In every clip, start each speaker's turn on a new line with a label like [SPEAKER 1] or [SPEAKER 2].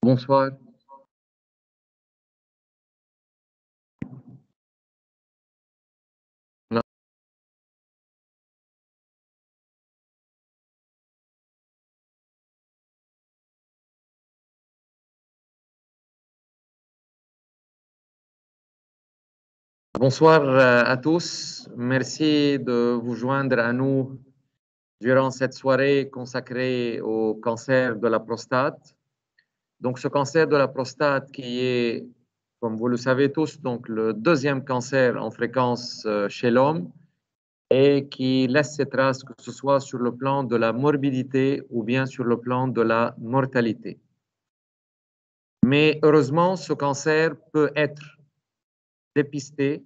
[SPEAKER 1] Bonsoir. Non. Bonsoir à tous. Merci de vous joindre à nous durant cette soirée consacrée au cancer de la prostate. Donc, ce cancer de la prostate qui est, comme vous le savez tous, donc le deuxième cancer en fréquence chez l'homme et qui laisse ses traces, que ce soit sur le plan de la morbidité ou bien sur le plan de la mortalité. Mais heureusement, ce cancer peut être dépisté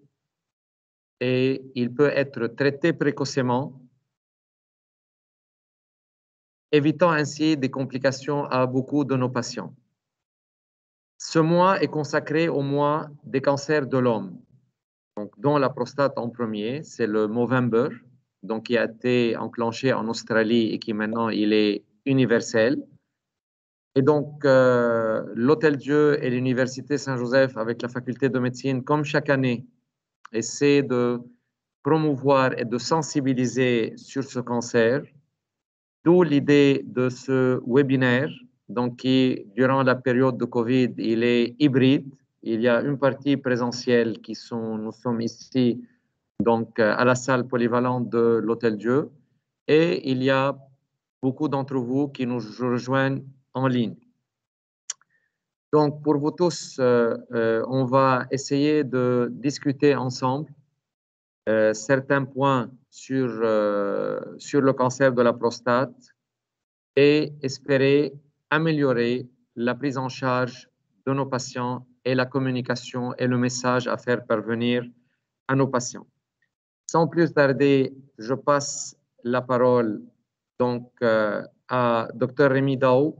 [SPEAKER 1] et il peut être traité précocement, évitant ainsi des complications à beaucoup de nos patients. Ce mois est consacré au mois des cancers de l'homme, donc dont la prostate en premier, c'est le Movember, donc qui a été enclenché en Australie et qui maintenant il est universel. Et donc l'Hôtel Dieu et l'Université Saint-Joseph avec la faculté de médecine, comme chaque année, essaient de promouvoir et de sensibiliser sur ce cancer. D'où l'idée de ce webinaire, donc qui, durant la période de Covid, il est hybride. Il y a une partie présentielle nous sommes ici, donc à la salle polyvalente de l'Hôtel Dieu, et il y a beaucoup d'entre vous qui nous rejoignent en ligne. Donc, pour vous tous, on va essayer de discuter ensemble certains points sur le cancer de la prostate et espérer améliorer la prise en charge de nos patients et la communication et le message à faire parvenir à nos patients. Sans plus tarder, je passe la parole donc à Dr Rémi Daou,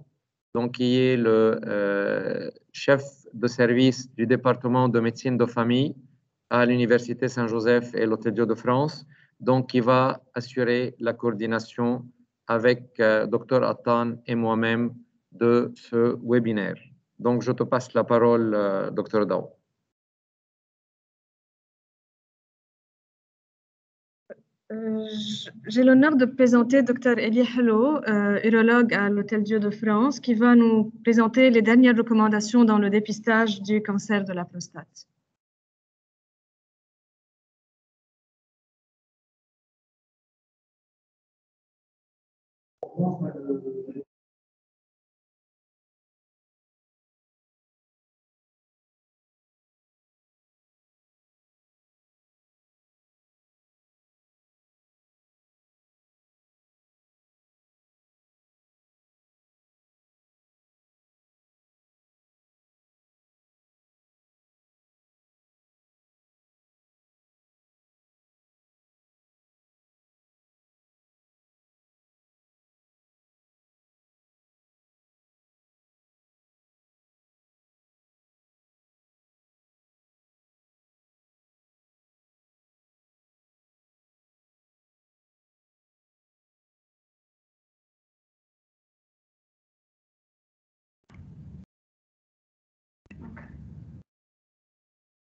[SPEAKER 1] donc qui est le chef de service du département de médecine de famille à l'Université Saint-Joseph et l'Hôtel Dieu de France, donc qui va assurer la coordination avec Dr Attan et moi-même de ce webinaire. Donc, je te passe la parole, Dr Daou.
[SPEAKER 2] J'ai l'honneur de présenter Dr Elie Hello, urologue à l'Hôtel Dieu de France, qui va nous présenter les dernières recommandations dans le dépistage du cancer de la prostate.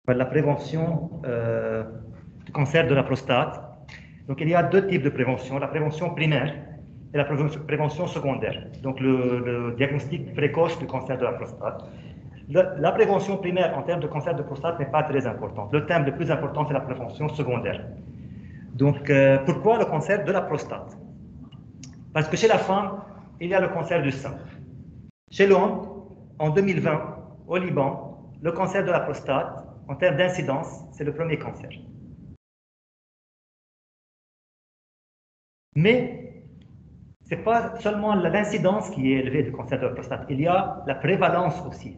[SPEAKER 3] La prévention du cancer de la prostate. Donc, il y a deux types de prévention, la prévention primaire et la prévention secondaire. Donc, le diagnostic précoce du cancer de la prostate. La prévention primaire en termes de cancer de prostate n'est pas très importante. Le thème le plus important, c'est la prévention secondaire. Donc, pourquoi le cancer de la prostate? Parce que chez la femme, il y a le cancer du sein. Chez l'homme, en 2020, au Liban, le cancer de la prostate, en termes d'incidence, c'est le premier cancer. Mais ce n'est pas seulement l'incidence qui est élevée du cancer de la prostate, il y a la prévalence aussi.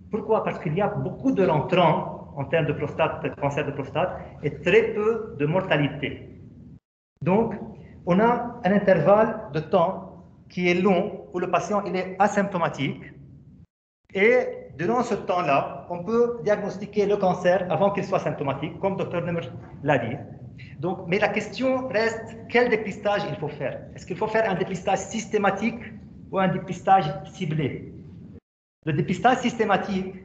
[SPEAKER 3] Pourquoi? Parce qu'il y a beaucoup de l'entrant en termes de cancer de prostate et très peu de mortalité. Donc, on a un intervalle de temps qui est long où le patient il est asymptomatique et durant ce temps-là, on peut diagnostiquer le cancer avant qu'il soit symptomatique, comme Dr Nemer l'a dit. Donc, mais la question reste, quel dépistage il faut faire? Est-ce qu'il faut faire un dépistage systématique ou un dépistage ciblé? Le dépistage systématique,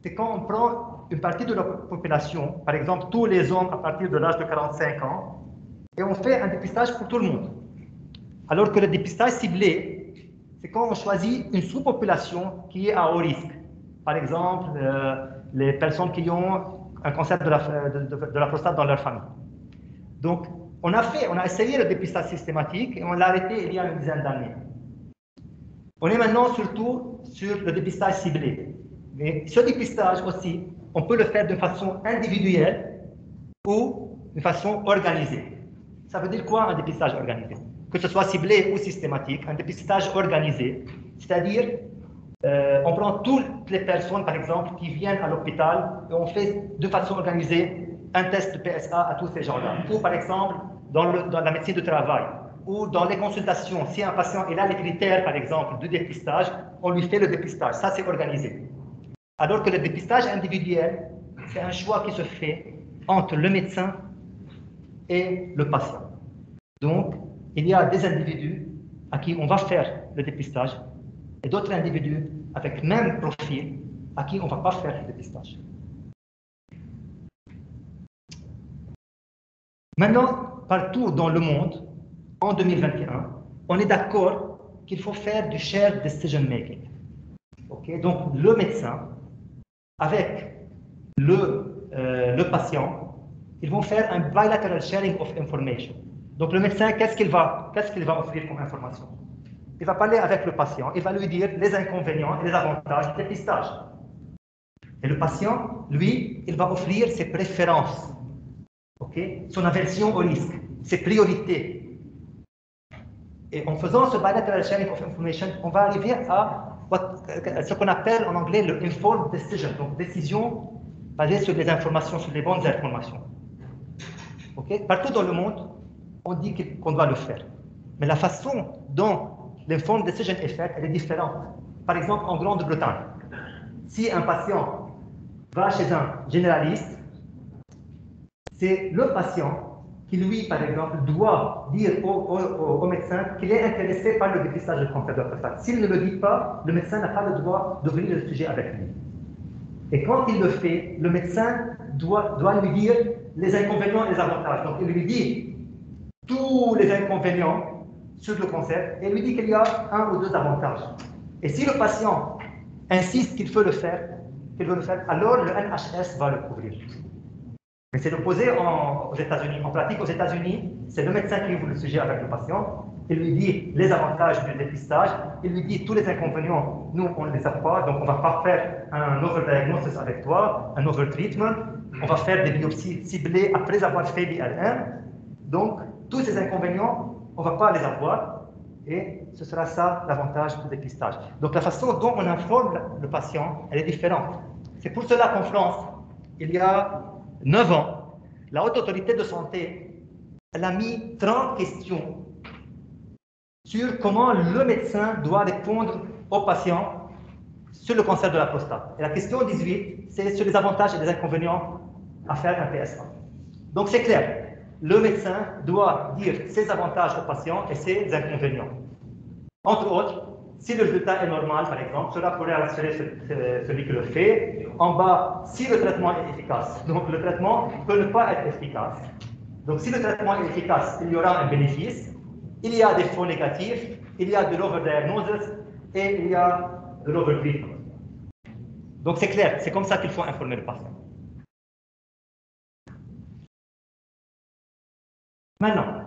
[SPEAKER 3] c'est quand on prend une partie de la population, par exemple tous les hommes à partir de l'âge de 45 ans, et on fait un dépistage pour tout le monde. Alors que le dépistage ciblé, c'est quand on choisit une sous-population qui est à haut risque. Par exemple, les personnes qui ont un cancer de la prostate dans leur famille. Donc, on a essayé le dépistage systématique et on l'a arrêté il y a une dizaine d'années. On est maintenant surtout sur le dépistage ciblé. Mais ce dépistage aussi, on peut le faire de façon individuelle ou de façon organisée. Ça veut dire quoi un dépistage organisé? Que ce soit ciblé ou systématique, un dépistage organisé, c'est-à-dire on prend toutes les personnes, par exemple, qui viennent à l'hôpital et on fait de façon organisée un test de PSA à tous ces gens-là. Ou par exemple, dans la médecine du travail, ou dans les consultations, si un patient il a les critères, par exemple, du dépistage, on lui fait le dépistage. Ça, c'est organisé. Alors que le dépistage individuel, c'est un choix qui se fait entre le médecin et le patient. Donc, il y a des individus à qui on va faire le dépistage et d'autres individus avec le même profil à qui on ne va pas faire le dépistage. Maintenant, partout dans le monde, en 2021, on est d'accord qu'il faut faire du shared decision making. Okay? Donc, le médecin, avec le patient, ils vont faire un bilateral sharing of information. Donc, le médecin, qu'est-ce qu'il va offrir comme information? Il va parler avec le patient, il va lui dire les inconvénients et les avantages du dépistage. Et le patient, lui, il va offrir ses préférences, okay? Son aversion au risque, ses priorités. Et en faisant ce bilateral sharing of information, on va arriver à ce qu'on appelle en anglais le informed decision, donc décision basée sur les informations, sur les bonnes informations. Okay? Partout dans le monde, on dit qu'on doit le faire. Mais la façon dont l'informed decision est faite, elle est différente. Par exemple, en Grande-Bretagne, si un patient va chez un généraliste, c'est le patient qui, lui, par exemple, doit dire au médecin qu'il est intéressé par le dépistage du cancer de la prostate. S'il ne le dit pas, le médecin n'a pas le droit d'ouvrir le sujet avec lui. Et quand il le fait, le médecin doit lui dire les inconvénients et les avantages. Donc, il lui dit tous les inconvénients sur le cancer et lui dit qu'il y a un ou deux avantages. Et si le patient insiste qu'il veut le faire, alors le NHS va le couvrir. Mais c'est l'opposé aux États-Unis. En pratique, aux États-Unis, c'est le médecin qui ouvre le sujet avec le patient. Il lui dit les avantages du dépistage. Il lui dit tous les inconvénients. Nous, on ne les a pas, donc on ne va pas faire un overdiagnosis avec toi, un overtreatment. On va faire des biopsies ciblées après avoir fait l'IRM. Donc, tous ces inconvénients, on ne va pas les avoir. Et ce sera ça l'avantage du dépistage. Donc, la façon dont on informe le patient, elle est différente. C'est pour cela qu'en France, il y a 9 ans, la Haute Autorité de Santé, elle a mis 30 questions sur comment le médecin doit répondre aux patients sur le cancer de la prostate. Et la question 18, c'est sur les avantages et les inconvénients à faire un PSA. Donc c'est clair, le médecin doit dire ses avantages aux patients et ses inconvénients. Entre autres, si le résultat est normal, par exemple, cela pourrait rassurer celui qui le fait. En bas, si le traitement est efficace. Donc, le traitement peut ne pas être efficace. Donc, si le traitement est efficace, il y aura un bénéfice. Il y a des faux négatifs, il y a de l'overdiagnosis et il y a de l'overtreatment. Donc, c'est clair, c'est comme ça qu'il faut informer le patient. Maintenant,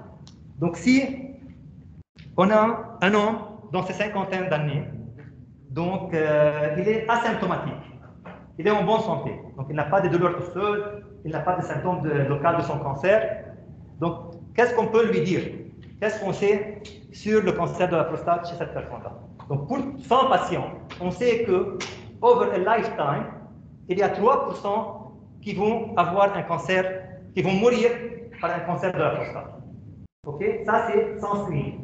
[SPEAKER 3] donc si on a un homme dans ses cinquantaines d'années, donc il est asymptomatique, il est en bonne santé, donc il n'a pas de douleurs osseuses, il n'a pas de symptômes locaux de son cancer. Donc, qu'est-ce qu'on peut lui dire? Qu'est-ce qu'on sait sur le cancer de la prostate chez cette personne-là? Donc, pour 100 patients, on sait que, over a lifetime, il y a 3% qui vont avoir un cancer, qui vont mourir par un cancer de la prostate. Ok? Ça, c'est sans screening.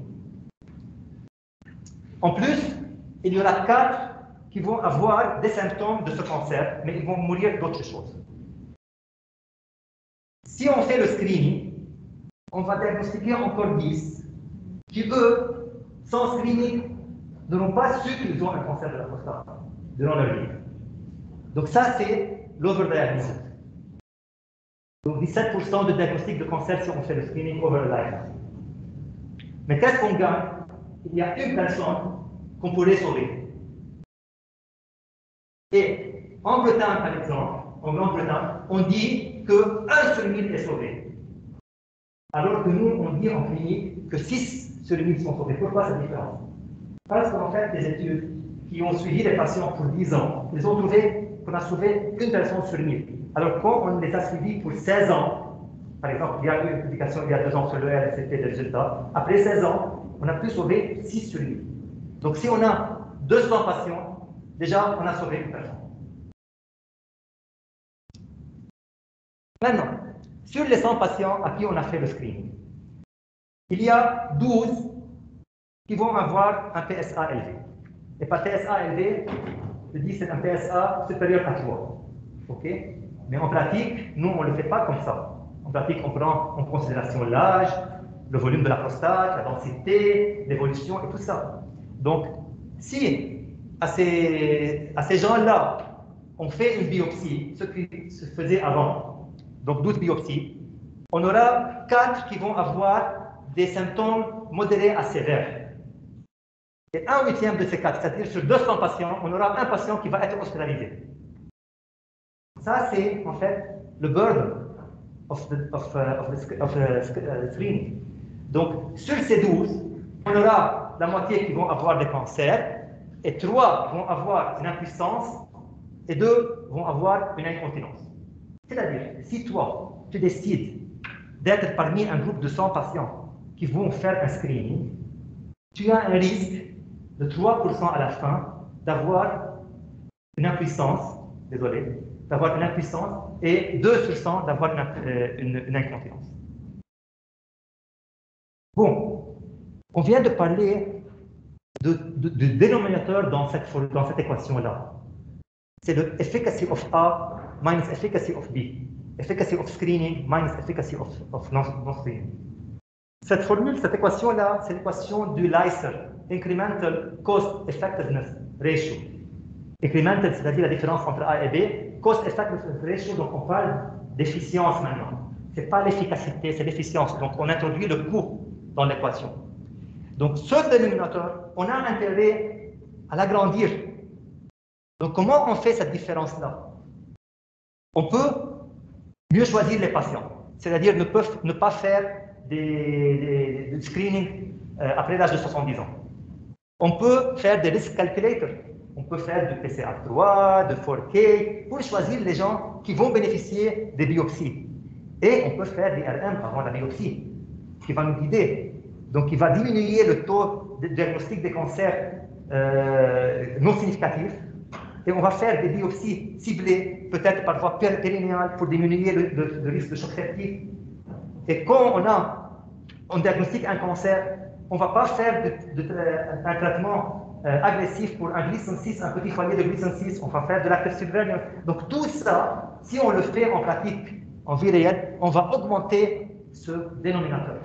[SPEAKER 3] En plus, il y en a 4 qui vont avoir des symptômes de ce cancer, mais ils vont mourir d'autres choses. Si on fait le screening, on va diagnostiquer encore 10 qui, eux, sans screening, n'auront pas su qu'ils ont un cancer de la prostate. durant leur vie. Donc ça, c'est l'overdiagnosis. Donc 17% de diagnostic de cancer si on fait le screening over life. Mais qu'est-ce qu'on gagne? Il y a une personne qu'on pourrait sauver. Et en Bretagne, par exemple, en Grande-Bretagne, on dit que 1 sur 1000 est sauvé. Alors que nous, on dit en clinique que 6 sur 1000 sont sauvés. Pourquoi cette différence? Parce qu'en fait, des études qui ont suivi les patients pour 10 ans, ils ont trouvé qu'on a sauvé une personne sur 1000. Alors quand on les a suivis pour 16 ans, par exemple, il y a eu une publication il y a 2 ans sur le RCT des résultats, après 16 ans, on a pu sauver 6 sur 1000. Donc si on a 200 patients, déjà on a sauvé une personne. Maintenant, sur les 100 patients à qui on a fait le screening, il y a 12 qui vont avoir un PSA élevé. Et par PSA élevé, je dis c'est un PSA supérieur à 3. OK? Mais en pratique, nous, on ne le fait pas comme ça. En pratique, on prend en considération l'âge, le volume de la prostate, la densité, l'évolution et tout ça. Donc, si à ces gens-là, on fait une biopsie, ce qui se faisait avant, donc 12 biopsies, on aura 4 qui vont avoir des symptômes modérés à sévères. Et 1/8 de ces 4, c'est-à-dire sur 200 patients, on aura un patient qui va être hospitalisé. Ça, c'est en fait le burden of screening. Donc, sur ces 12, on aura la moitié qui vont avoir des cancers, et 3 vont avoir une impuissance, et 2 vont avoir une incontinence. C'est-à-dire, si toi, tu décides d'être parmi un groupe de 100 patients qui vont faire un screening, tu as un risque de 3% à la fin d'avoir une impuissance, d'avoir une impuissance, et 2 sur 100 d'avoir une incontinence. Bon, on vient de parler du dénominateur dans cette équation-là. C'est le efficacy of A minus efficacy of B. Efficacy of screening minus efficacy of non-screening. Cette formule, cette équation-là, c'est l'équation du LICER, Incremental Cost Effectiveness Ratio. Incremental, c'est-à-dire la différence entre A et B. Cost Effectiveness Ratio, donc on parle d'efficience maintenant. Ce n'est pas l'efficacité, c'est l'efficience. Donc on introduit le coût dans l'équation. Donc ce dénominateur, on a intérêt à l'agrandir. Donc comment on fait cette différence-là? On peut mieux choisir les patients, c'est-à-dire ne pas faire des screening après l'âge de 70 ans. On peut faire des risk calculators. On peut faire du PCR3, de 4K, pour choisir les gens qui vont bénéficier des biopsies. Et on peut faire des RM avant la biopsie, qui va nous guider. Donc, qui va diminuer le taux de diagnostic des cancers non significatifs. Et on va faire des biopsies ciblées, peut-être par voie périnéale, pour diminuer le risque de choc septique. Et quand on diagnostique un cancer, on ne va pas faire un traitement agressif pour un glycine 6, un petit foyer de glycine 6, on va faire de l'active surveillance. Donc tout ça, si on le fait en pratique, en vie réelle, on va augmenter ce dénominateur.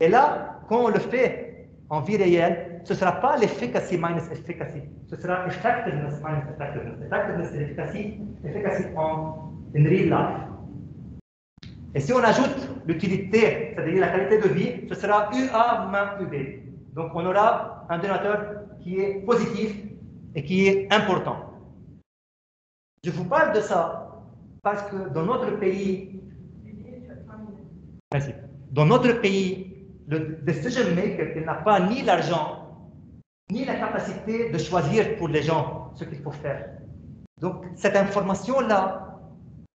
[SPEAKER 3] Et là, quand on le fait en vie réelle, ce ne sera pas l'efficacy minus efficacy, ce sera effectiveness minus effectiveness. Effectiveness, c'est l'efficacy en real life. Et si on ajoute l'utilité, c'est-à-dire la qualité de vie, ce sera UA moins UB. Donc on aura un dénominateur qui est positif et qui est important. Je vous parle de ça parce que dans notre pays, merci, dans notre pays, le decision maker, il n'a pas ni l'argent, ni la capacité de choisir pour les gens ce qu'il faut faire. Donc cette information-là,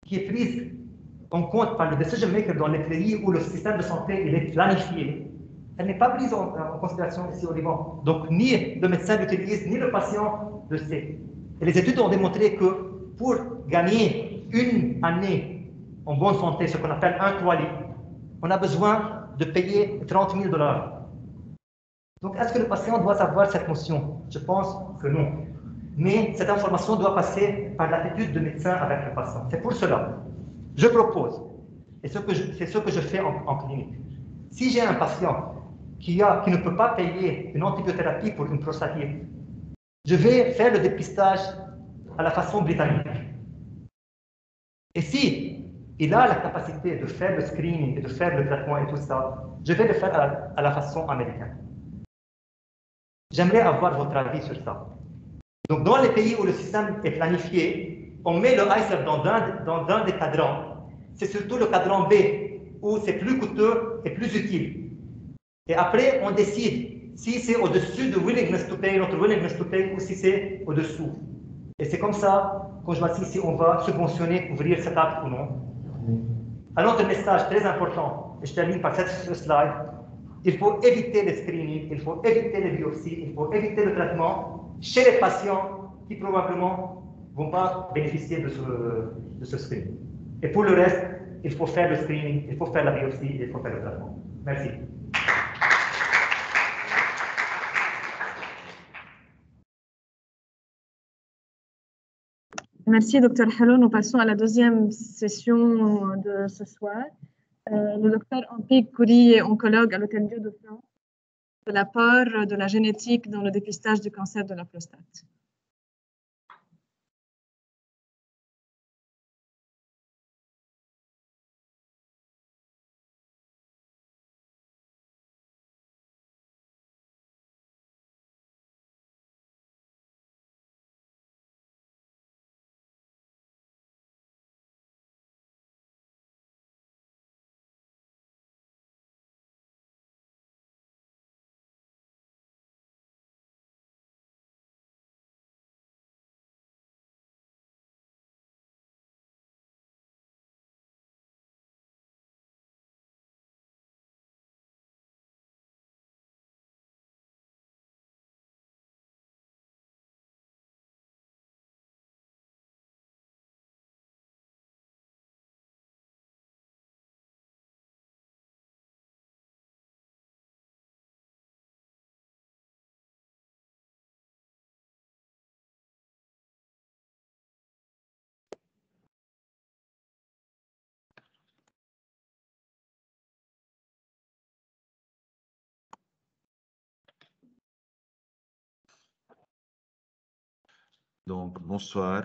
[SPEAKER 3] qui est prise en compte par le decision maker dans les pays où le système de santé il est planifié, elle n'est pas prise en considération ici au Liban. Donc, ni le médecin l'utilise, ni le patient le sait. Et les études ont démontré que pour gagner une année en bonne santé, ce qu'on appelle un QALY, on a besoin de payer $30 000. Donc, est-ce que le patient doit savoir cette notion? Je pense que non. Mais cette information doit passer par l'attitude de médecin avec le patient. C'est pour cela. Je propose, et c'est ce que je fais en clinique. Si j'ai un patient qui ne peut pas payer une antibiothérapie pour une prostatite, je vais faire le dépistage à la façon britannique. Et si il a la capacité de faire le screening et de faire le traitement et tout ça, je vais le faire à la façon américaine. J'aimerais avoir votre avis sur ça. Donc, dans les pays où le système est planifié, on met le ICER dans un des cadrans. C'est surtout le cadran B, où c'est plus coûteux et plus utile. Et après, on décide si c'est au-dessus de willingness to pay, notre willingness to pay, ou si c'est au-dessous. Et c'est comme ça qu'on choisit si on va subventionner, couvrir cet acte ou non. Un autre message très important, et je termine par cette slide, il faut éviter les screenings, il faut éviter les biopsies, il faut éviter le traitement chez les patients qui probablement ne vont pas bénéficier de ce screening. Et pour le reste, il faut faire le screening, il faut faire la biopsie, et il faut faire le traitement. Merci.
[SPEAKER 2] Merci, Dr Hello. Nous passons à la deuxième session de ce soir. Le Dr Ampik Kouri est oncologue à l'Hôtel Dieu de France, de l'apport de la génétique dans le dépistage du cancer de la prostate.
[SPEAKER 4] Donc, bonsoir.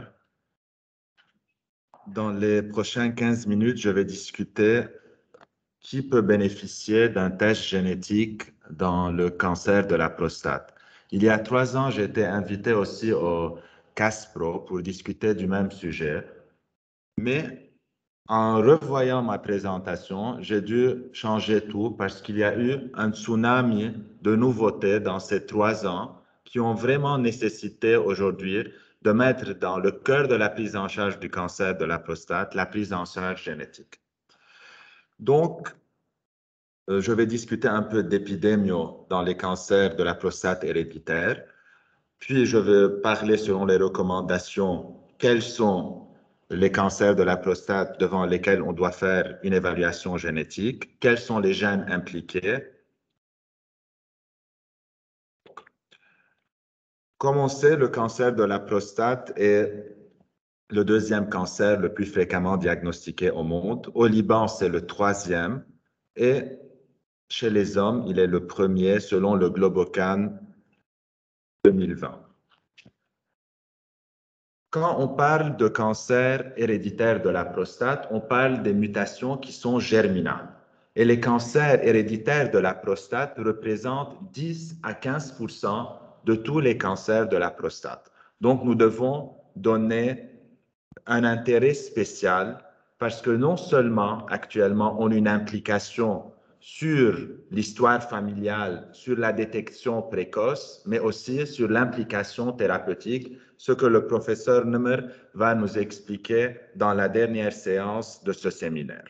[SPEAKER 4] Dans les prochaines 15 minutes, je vais discuter qui peut bénéficier d'un test génétique dans le cancer de la prostate. Il y a 3 ans, j'ai été invité aussi au CASPRO pour discuter du même sujet. Mais en revoyant ma présentation, j'ai dû changer tout parce qu'il y a eu un tsunami de nouveautés dans ces 3 ans qui ont vraiment nécessité aujourd'hui de mettre dans le cœur de la prise en charge du cancer de la prostate la prise en charge génétique. Donc, je vais discuter un peu d'épidémio dans les cancers de la prostate héréditaire. Puis, je vais parler selon les recommandations, quels sont les cancers de la prostate devant lesquels on doit faire une évaluation génétique, quels sont les gènes impliqués. Comme on sait, le cancer de la prostate est le deuxième cancer le plus fréquemment diagnostiqué au monde. Au Liban, c'est le 3e. Et chez les hommes, il est le premier selon le Globocan 2020. Quand on parle de cancer héréditaire de la prostate, on parle des mutations qui sont germinales. Et les cancers héréditaires de la prostate représentent 10 à 15% de tous les cancers de la prostate. Donc, nous devons donner un intérêt spécial parce que non seulement actuellement on a une implication sur l'histoire familiale, sur la détection précoce, mais aussi sur l'implication thérapeutique, ce que le professeur Nummer va nous expliquer dans la dernière séance de ce séminaire.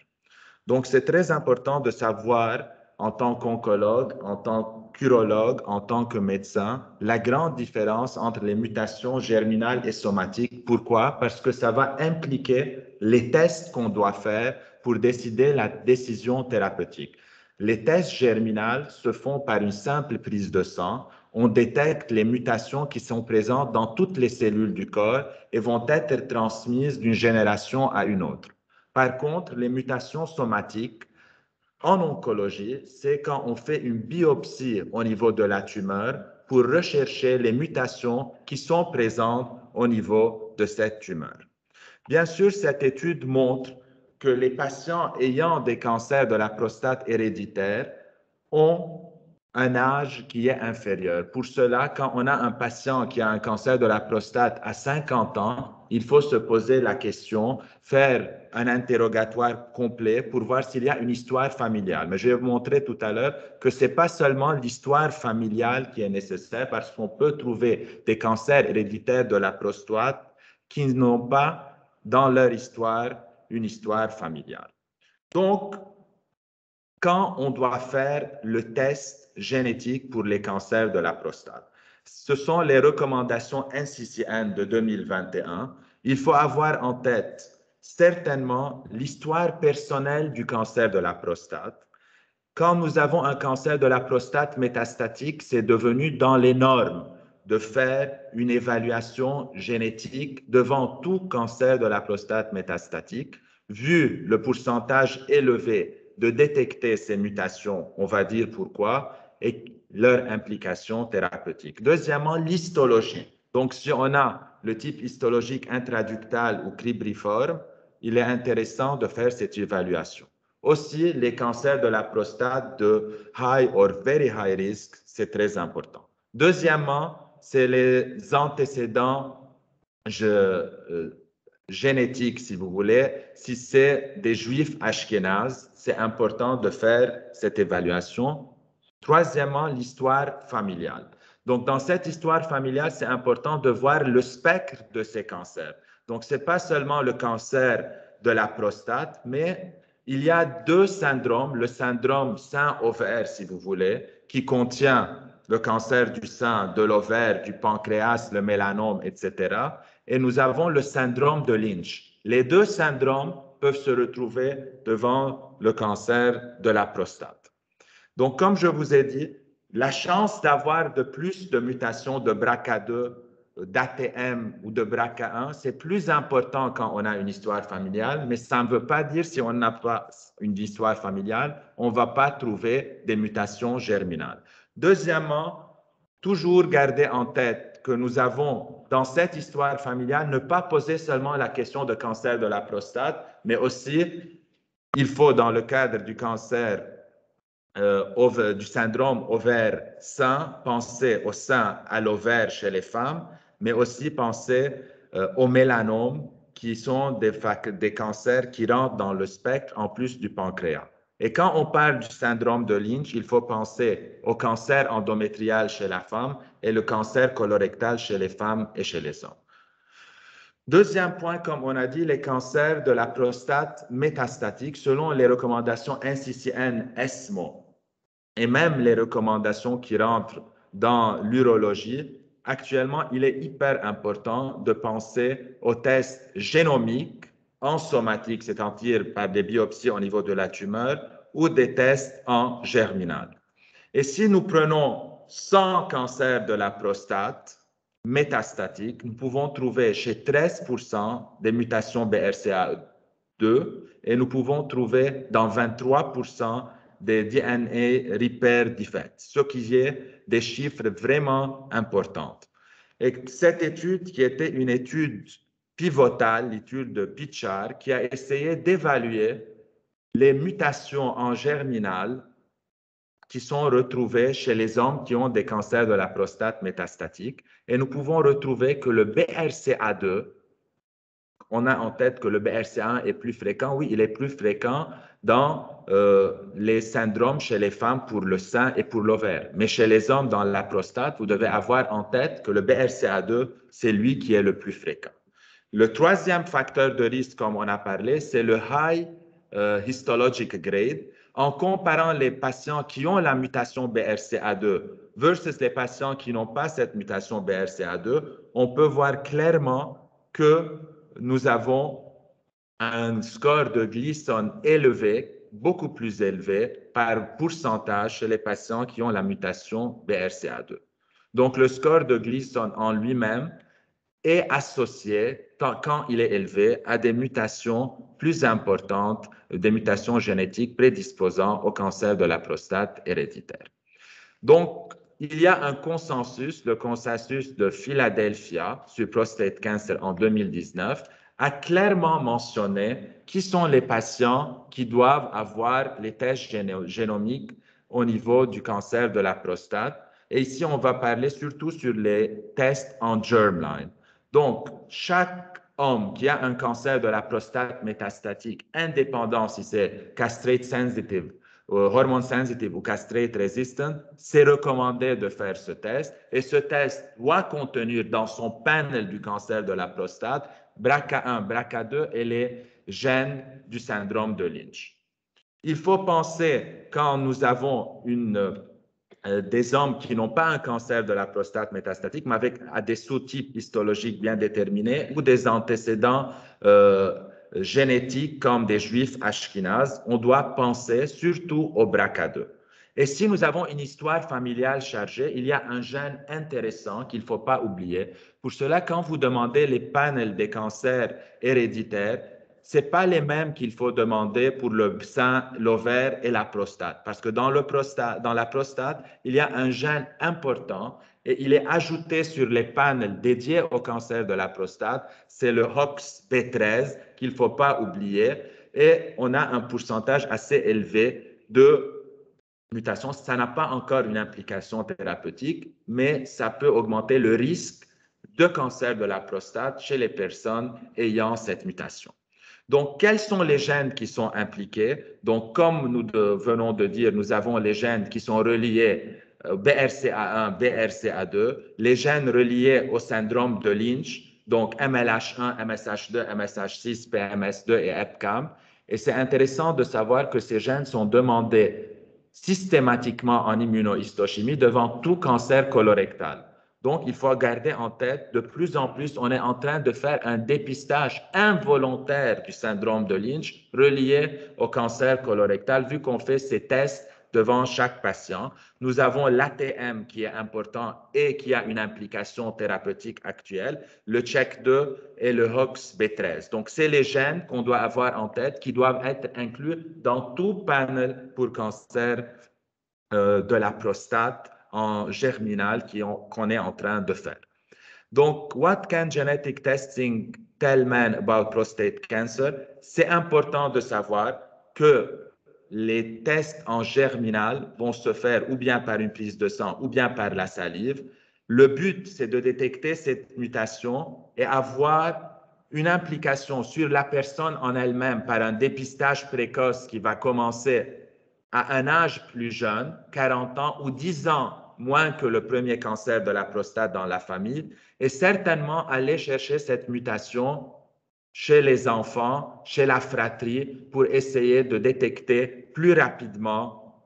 [SPEAKER 4] Donc, c'est très important de savoir, en tant qu'oncologue, en tant qu'urologue, en tant que médecin, la grande différence entre les mutations germinales et somatiques. Pourquoi? Parce que ça va impliquer les tests qu'on doit faire pour décider la décision thérapeutique. Les tests germinales se font par une simple prise de sang. On détecte les mutations qui sont présentes dans toutes les cellules du corps et vont être transmises d'une génération à une autre. Par contre, les mutations somatiques, en oncologie, c'est quand on fait une biopsie au niveau de la tumeur pour rechercher les mutations qui sont présentes au niveau de cette tumeur. Bien sûr, cette étude montre que les patients ayant des cancers de la prostate héréditaire ont un âge qui est inférieur. Pour cela, quand on a un patient qui a un cancer de la prostate à 50 ans, il faut se poser la question, faire un interrogatoire complet pour voir s'il y a une histoire familiale. Mais je vais vous montrer tout à l'heure que ce n'est pas seulement l'histoire familiale qui est nécessaire, parce qu'on peut trouver des cancers héréditaires de la prostate qui n'ont pas dans leur histoire une histoire familiale. Donc, quand on doit faire le test génétique pour les cancers de la prostate, ce sont les recommandations NCCN de 2021. Il faut avoir en tête certainement l'histoire personnelle du cancer de la prostate. Quand nous avons un cancer de la prostate métastatique, c'est devenu dans les normes de faire une évaluation génétique devant tout cancer de la prostate métastatique. Vu le pourcentage élevé de détecter ces mutations, on va dire pourquoi, et leur implication thérapeutique. Deuxièmement, l'histologie. Donc, si on a le type histologique intraductal ou cribriforme, il est intéressant de faire cette évaluation. Aussi, les cancers de la prostate de high or very high risk, c'est très important. Deuxièmement, c'est les antécédents génétiques, si vous voulez. Si c'est des juifs ashkénazes, c'est important de faire cette évaluation. Troisièmement, l'histoire familiale. Donc, dans cette histoire familiale, c'est important de voir le spectre de ces cancers. Donc, ce n'est pas seulement le cancer de la prostate, mais il y a deux syndromes, le syndrome sein-ovaire, si vous voulez, qui contient le cancer du sein, de l'ovaire, du pancréas, le mélanome, etc. Et nous avons le syndrome de Lynch. Les deux syndromes peuvent se retrouver devant le cancer de la prostate. Donc, comme je vous ai dit, la chance d'avoir de plus de mutations de BRCA2, d'ATM ou de BRCA1, c'est plus important quand on a une histoire familiale, mais ça ne veut pas dire si on n'a pas une histoire familiale, on ne va pas trouver des mutations germinales. Deuxièmement, toujours garder en tête que nous avons, dans cette histoire familiale, ne pas poser seulement la question de cancer de la prostate, mais aussi, il faut, dans le cadre du cancer du syndrome ovaire-sein, penser au sein, à l'ovaire chez les femmes, mais aussi penser aux mélanomes, qui sont des cancers qui rentrent dans le spectre en plus du pancréas. Et quand on parle du syndrome de Lynch, il faut penser au cancer endométrial chez la femme et le cancer colorectal chez les femmes et chez les hommes. Deuxième point, comme on a dit, les cancers de la prostate métastatique, selon les recommandations NCCN-ESMO et même les recommandations qui rentrent dans l'urologie, actuellement, il est hyper important de penser aux tests génomiques en somatique, c'est-à-dire par des biopsies au niveau de la tumeur, ou des tests en germinal. Et si nous prenons 100 cancers de la prostate métastatiques, nous pouvons trouver chez 13% des mutations BRCA2 et nous pouvons trouver dans 23% des DNA repair defects, ce qui est des chiffres vraiment importants. Et cette étude, qui était une étude pivotale, l'étude de Pichard, qui a essayé d'évaluer les mutations en germinal qui sont retrouvées chez les hommes qui ont des cancers de la prostate métastatique. Et nous pouvons retrouver que le BRCA2, on a en tête que le BRCA1 est plus fréquent. Oui, il est plus fréquent dans les syndromes chez les femmes pour le sein et pour l'ovaire. Mais chez les hommes dans la prostate, vous devez avoir en tête que le BRCA2, c'est lui qui est le plus fréquent. Le troisième facteur de risque, comme on a parlé, c'est le high histologic grade. En comparant les patients qui ont la mutation BRCA2 versus les patients qui n'ont pas cette mutation BRCA2, on peut voir clairement que nous avons un score de Gleason élevé, beaucoup plus élevé par pourcentage chez les patients qui ont la mutation BRCA2. Donc, le score de Gleason en lui-même est associé, quand il est élevé, à des mutations plus importantes, des mutations génétiques prédisposant au cancer de la prostate héréditaire. Donc, il y a un consensus, le consensus de Philadelphia sur prostate cancer en 2019, a clairement mentionné qui sont les patients qui doivent avoir les tests génomiques au niveau du cancer de la prostate. Et ici, on va parler surtout sur les tests en germline. Donc, chaque homme qui a un cancer de la prostate métastatique, indépendant si c'est castrate sensitive, hormone sensitive ou castrate resistant, c'est recommandé de faire ce test. Et ce test doit contenir dans son panel du cancer de la prostate BRCA1, BRCA2 et les gènes du syndrome de Lynch. Il faut penser quand nous avons des hommes qui n'ont pas un cancer de la prostate métastatique, mais avec des sous-types histologiques bien déterminés ou des antécédents génétiques comme des juifs ashkénazes, on doit penser surtout au BRCA2. Et si nous avons une histoire familiale chargée, il y a un gène intéressant qu'il ne faut pas oublier. Pour cela, quand vous demandez les panels des cancers héréditaires, ce n'est pas les mêmes qu'il faut demander pour le sein, l'ovaire et la prostate. Parce que dans la prostate, il y a un gène important et il est ajouté sur les panels dédiés au cancer de la prostate. C'est le HOXB13 qu'il ne faut pas oublier. Et on a un pourcentage assez élevé de mutations. Ça n'a pas encore une implication thérapeutique, mais ça peut augmenter le risque de cancer de la prostate chez les personnes ayant cette mutation. Donc, quels sont les gènes qui sont impliqués? Donc, comme nous venons de dire, nous avons les gènes qui sont reliés BRCA1, BRCA2, les gènes reliés au syndrome de Lynch, donc MLH1, MSH2, MSH6, PMS2 et EpCAM. Et c'est intéressant de savoir que ces gènes sont demandés systématiquement en immunohistochimie devant tout cancer colorectal. Donc, il faut garder en tête, de plus en plus, on est en train de faire un dépistage involontaire du syndrome de Lynch relié au cancer colorectal, vu qu'on fait ces tests devant chaque patient. Nous avons l'ATM qui est important et qui a une implication thérapeutique actuelle, le CHEK2 et le HOXB13. Donc, c'est les gènes qu'on doit avoir en tête qui doivent être inclus dans tout panel pour cancer de la prostate en germinal qu'on est en train de faire. Donc, what can genetic testing tell men about prostate cancer? C'est important de savoir que les tests en germinal vont se faire ou bien par une prise de sang ou bien par la salive. Le but, c'est de détecter cette mutation et avoir une implication sur la personne en elle-même par un dépistage précoce qui va commencer à un âge plus jeune, 40 ans ou 10 ans moins que le premier cancer de la prostate dans la famille, et certainement aller chercher cette mutation chez les enfants, chez la fratrie, pour essayer de détecter plus rapidement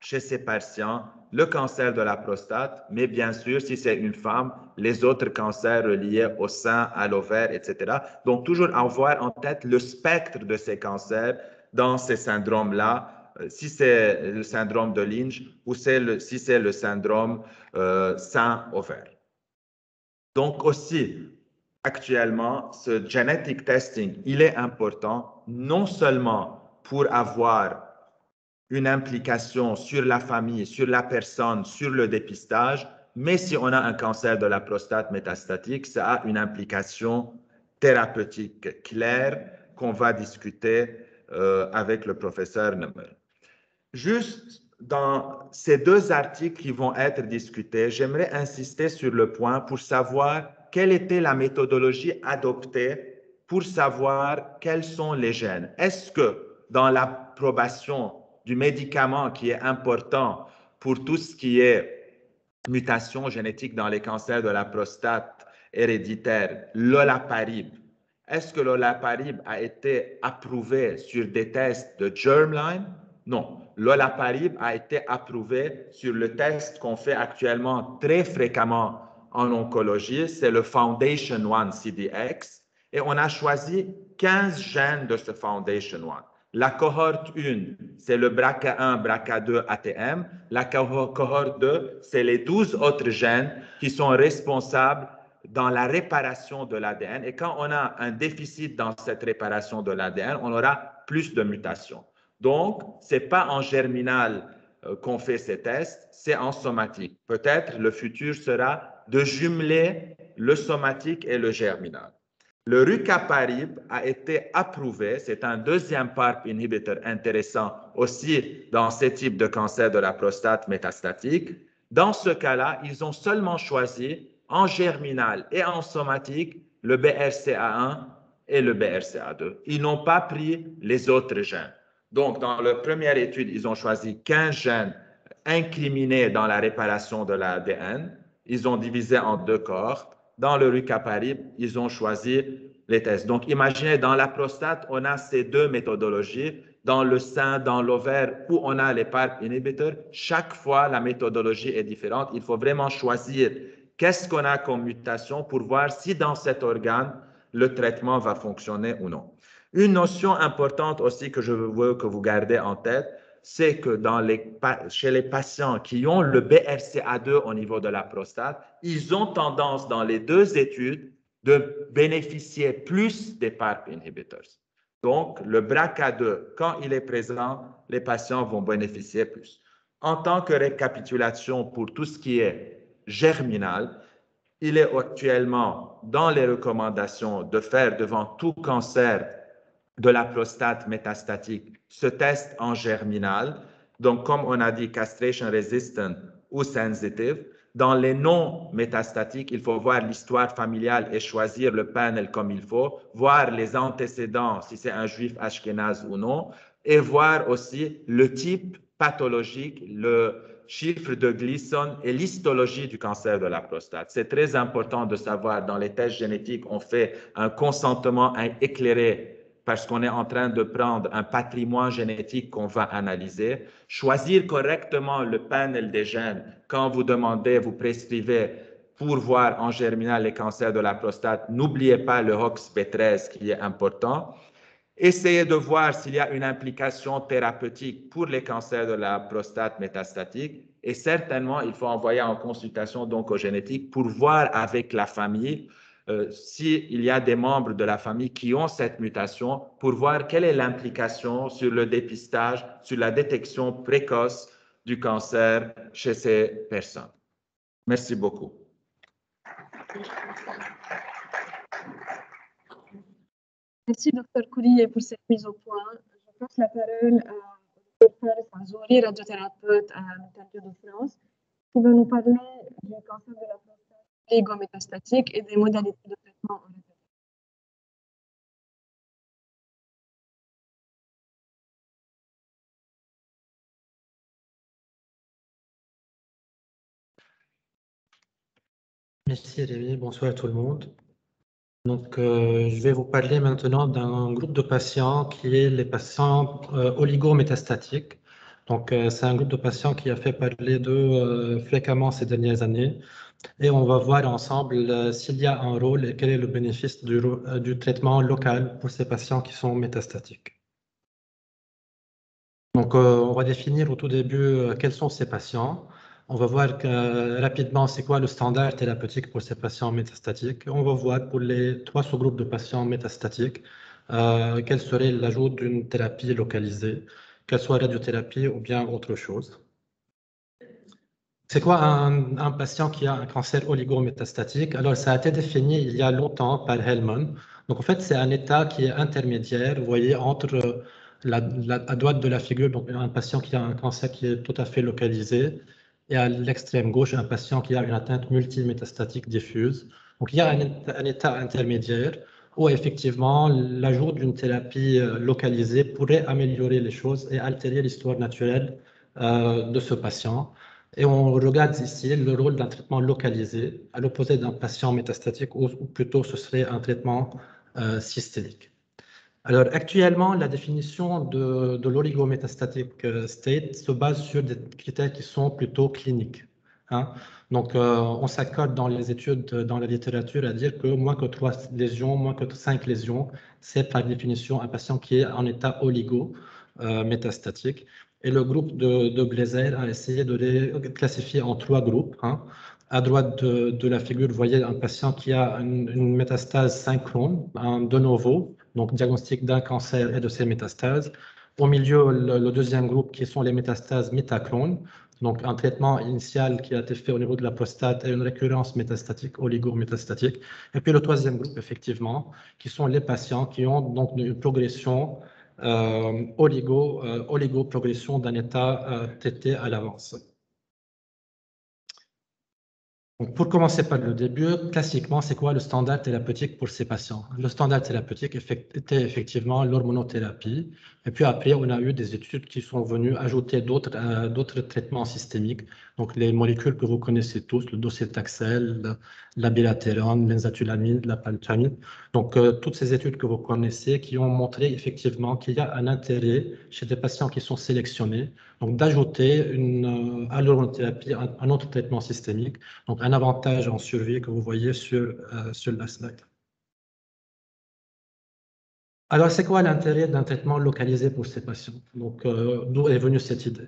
[SPEAKER 4] chez ces patients le cancer de la prostate, mais bien sûr, si c'est une femme, les autres cancers reliés au sein, à l'ovaire, etc. Donc, toujours avoir en tête le spectre de ces cancers dans ces syndromes-là, si c'est le syndrome de Lynch ou si c'est le syndrome sein-ovaire. Donc aussi, actuellement, ce genetic testing, il est important non seulement pour avoir une implication sur la famille, sur la personne, sur le dépistage, mais si on a un cancer de la prostate métastatique, ça a une implication thérapeutique claire qu'on va discuter avec le professeur Nemel. Juste dans ces deux articles qui vont être discutés, j'aimerais insister sur le point pour savoir quelle était la méthodologie adoptée pour savoir quels sont les gènes. Est-ce que dans l'approbation du médicament qui est important pour tout ce qui est mutation génétique dans les cancers de la prostate héréditaire, l'olaparib, est-ce que l'olaparib a été approuvé sur des tests de germline? Non. L'olaparib a été approuvé sur le test qu'on fait actuellement très fréquemment en oncologie, c'est le Foundation 1 CDX, et on a choisi 15 gènes de ce Foundation 1. La cohorte 1, c'est le BRCA1, BRCA2, ATM. La cohorte 2, c'est les 12 autres gènes qui sont responsables dans la réparation de l'ADN. Et quand on a un déficit dans cette réparation de l'ADN, on aura plus de mutations. Donc, ce n'est pas en germinal qu'on fait ces tests, c'est en somatique. Peut-être le futur sera de jumeler le somatique et le germinal. Le rucaparib a été approuvé, c'est un deuxième PARP inhibitor intéressant aussi dans ce type de cancer de la prostate métastatique. Dans ce cas-là, ils ont seulement choisi en germinal et en somatique le BRCA1 et le BRCA2. Ils n'ont pas pris les autres gènes. Donc, dans la première étude, ils ont choisi 15 gènes incriminés dans la réparation de l'ADN. Ils ont divisé en 2 cohortes. Dans le rucaparib, ils ont choisi les tests. Donc, imaginez, dans la prostate, on a ces 2 méthodologies. Dans le sein, dans l'ovaire, où on a les PARP inhibitors, chaque fois, la méthodologie est différente. Il faut vraiment choisir qu'est-ce qu'on a comme mutation pour voir si dans cet organe, le traitement va fonctionner ou non. Une notion importante aussi que je veux que vous gardez en tête, c'est que chez les patients qui ont le BRCA2 au niveau de la prostate, ils ont tendance dans les 2 études de bénéficier plus des PARP inhibitors. Donc, le BRCA2, quand il est présent, les patients vont bénéficier plus. En tant que récapitulation pour tout ce qui est germinal, il est actuellement dans les recommandations de faire devant tout cancer de la prostate métastatique ce test en germinal. Donc, comme on a dit, castration resistant ou sensitive. Dans les non métastatiques, il faut voir l'histoire familiale et choisir le panel comme il faut, voir les antécédents, si c'est un juif ashkénaze ou non, et voir aussi le type pathologique, le chiffre de Gleason et l'histologie du cancer de la prostate. C'est très important de savoir, dans les tests génétiques, on fait un consentement éclairé parce qu'on est en train de prendre un patrimoine génétique qu'on va analyser. Choisir correctement le panel des gènes quand vous demandez, vous prescrivez pour voir en germinal les cancers de la prostate. N'oubliez pas le HOXB13 qui est important. Essayez de voir s'il y a une implication thérapeutique pour les cancers de la prostate métastatique et certainement, il faut envoyer en consultation d'oncogénétique pour voir avec la famille s'il y a des membres de la famille qui ont cette mutation pour voir quelle est l'implication sur le dépistage, sur la détection précoce du cancer chez ces personnes. Merci beaucoup.
[SPEAKER 2] Merci, Dr Kouli, pour cette mise au point. Je passe la parole à Dr Fares Azouri, radiothérapeute à l'Hôtel de France, qui va nous parler du cancer de la prostate oligométastatique et des modalités de traitement.
[SPEAKER 5] Merci Rémi, bonsoir à tout le monde. Donc, je vais vous parler maintenant d'un groupe de patients qui est les patients oligométastatiques. Donc, c'est un groupe de patients qui a fait parler d'eux fréquemment ces dernières années. Et on va voir ensemble s'il y a un rôle et quel est le bénéfice du traitement local pour ces patients qui sont métastatiques. Donc, on va définir au tout début quels sont ces patients. On va voir rapidement c'est quoi le standard thérapeutique pour ces patients métastatiques. On va voir pour les 3 sous-groupes de patients métastatiques quel serait l'ajout d'une thérapie localisée, qu'elle soit radiothérapie ou bien autre chose. C'est quoi un patient qui a un cancer oligométastatique? Alors, ça a été défini il y a longtemps par Hellman. Donc, en fait, c'est un état qui est intermédiaire, vous voyez, entre à droite de la figure, donc un patient qui a un cancer qui est tout à fait localisé, et à l'extrême gauche, un patient qui a une atteinte multimétastatique diffuse. Donc, il y a un état intermédiaire où, effectivement, l'ajout d'une thérapie localisée pourrait améliorer les choses et altérer l'histoire naturelle de ce patient. Et on regarde ici le rôle d'un traitement localisé, à l'opposé d'un patient métastatique, ou plutôt ce serait un traitement systémique. Alors actuellement, la définition de l'oligométastatic state se base sur des critères qui sont plutôt cliniques. Hein. Donc on s'accorde dans les études, dans la littérature, à dire que moins que 3 lésions, moins que 5 lésions, c'est par définition un patient qui est en état oligométastatique. Et le groupe de Glaser a essayé de les classifier en 3 groupes. Hein. À droite de la figure, vous voyez un patient qui a une métastase synchrone, un de novo, donc diagnostic d'un cancer et de ses métastases. Au milieu, le deuxième groupe qui sont les métastases métaclones, donc un traitement initial qui a été fait au niveau de la prostate et une récurrence métastatique, oligométastatique. Et puis le troisième groupe, effectivement, qui sont les patients qui ont donc une progression oligo-progression d'un état traité à l'avance. Donc, pour commencer par le début, classiquement, c'est quoi le standard thérapeutique pour ces patients? Le standard thérapeutique était effectivement l'hormonothérapie. Et puis après, on a eu des études qui sont venues ajouter d'autres traitements systémiques. Donc, les molécules que vous connaissez tous, le docetaxel, la bilatérone, l'enzalutamide, la palmitamide. Donc, toutes ces études que vous connaissez qui ont montré effectivement qu'il y a un intérêt chez des patients qui sont sélectionnés, donc d'ajouter à l'hormonothérapie un autre traitement systémique. Donc, un avantage en survie que vous voyez sur la slide. Alors, c'est quoi l'intérêt d'un traitement localisé pour ces patients? Donc, d'où est venue cette idée?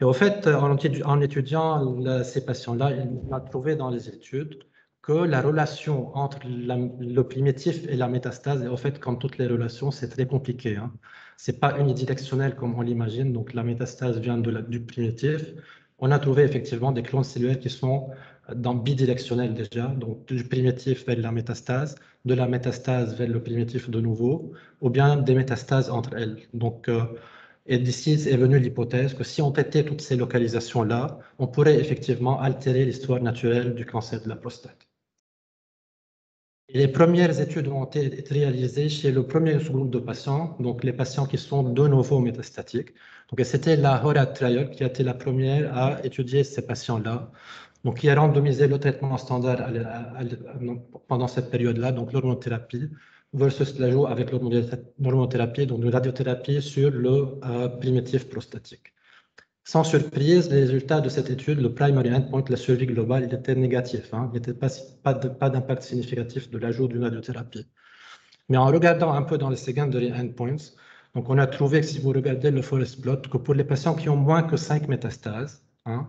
[SPEAKER 5] Et au fait, en étudiant ces patients-là, on a trouvé dans les études que la relation entre le primitif et la métastase, et au fait, comme toutes les relations, c'est très compliqué. Hein. Ce n'est pas unidirectionnel comme on l'imagine. Donc, la métastase vient du primitif. On a trouvé effectivement des clones cellulaires qui sont bidirectionnels déjà, donc du primitif vers la métastase, de la métastase vers le primitif de nouveau, ou bien des métastases entre elles. Donc, et d'ici est venue l'hypothèse que si on traitait toutes ces localisations-là, on pourrait effectivement altérer l'histoire naturelle du cancer de la prostate. Et les premières études ont été réalisées chez le premier sous-groupe de patients, donc les patients qui sont de nouveau métastatiques. Donc, c'était la HORAD trial qui a été la première à étudier ces patients-là. Donc, qui a randomisé le traitement standard pendant cette période-là, donc l'hormonothérapie, versus l'ajout avec l'hormonothérapie, donc de radiothérapie sur le primitif prostatique. Sans surprise, les résultats de cette étude, le primary endpoint, la survie globale, il était négatif. Hein. Il n'y avait pas d'impact significatif de l'ajout d'une radiothérapie. Mais en regardant un peu dans les secondary endpoints, donc on a trouvé que si vous regardez le forest plot, que pour les patients qui ont moins que 5 métastases, hein,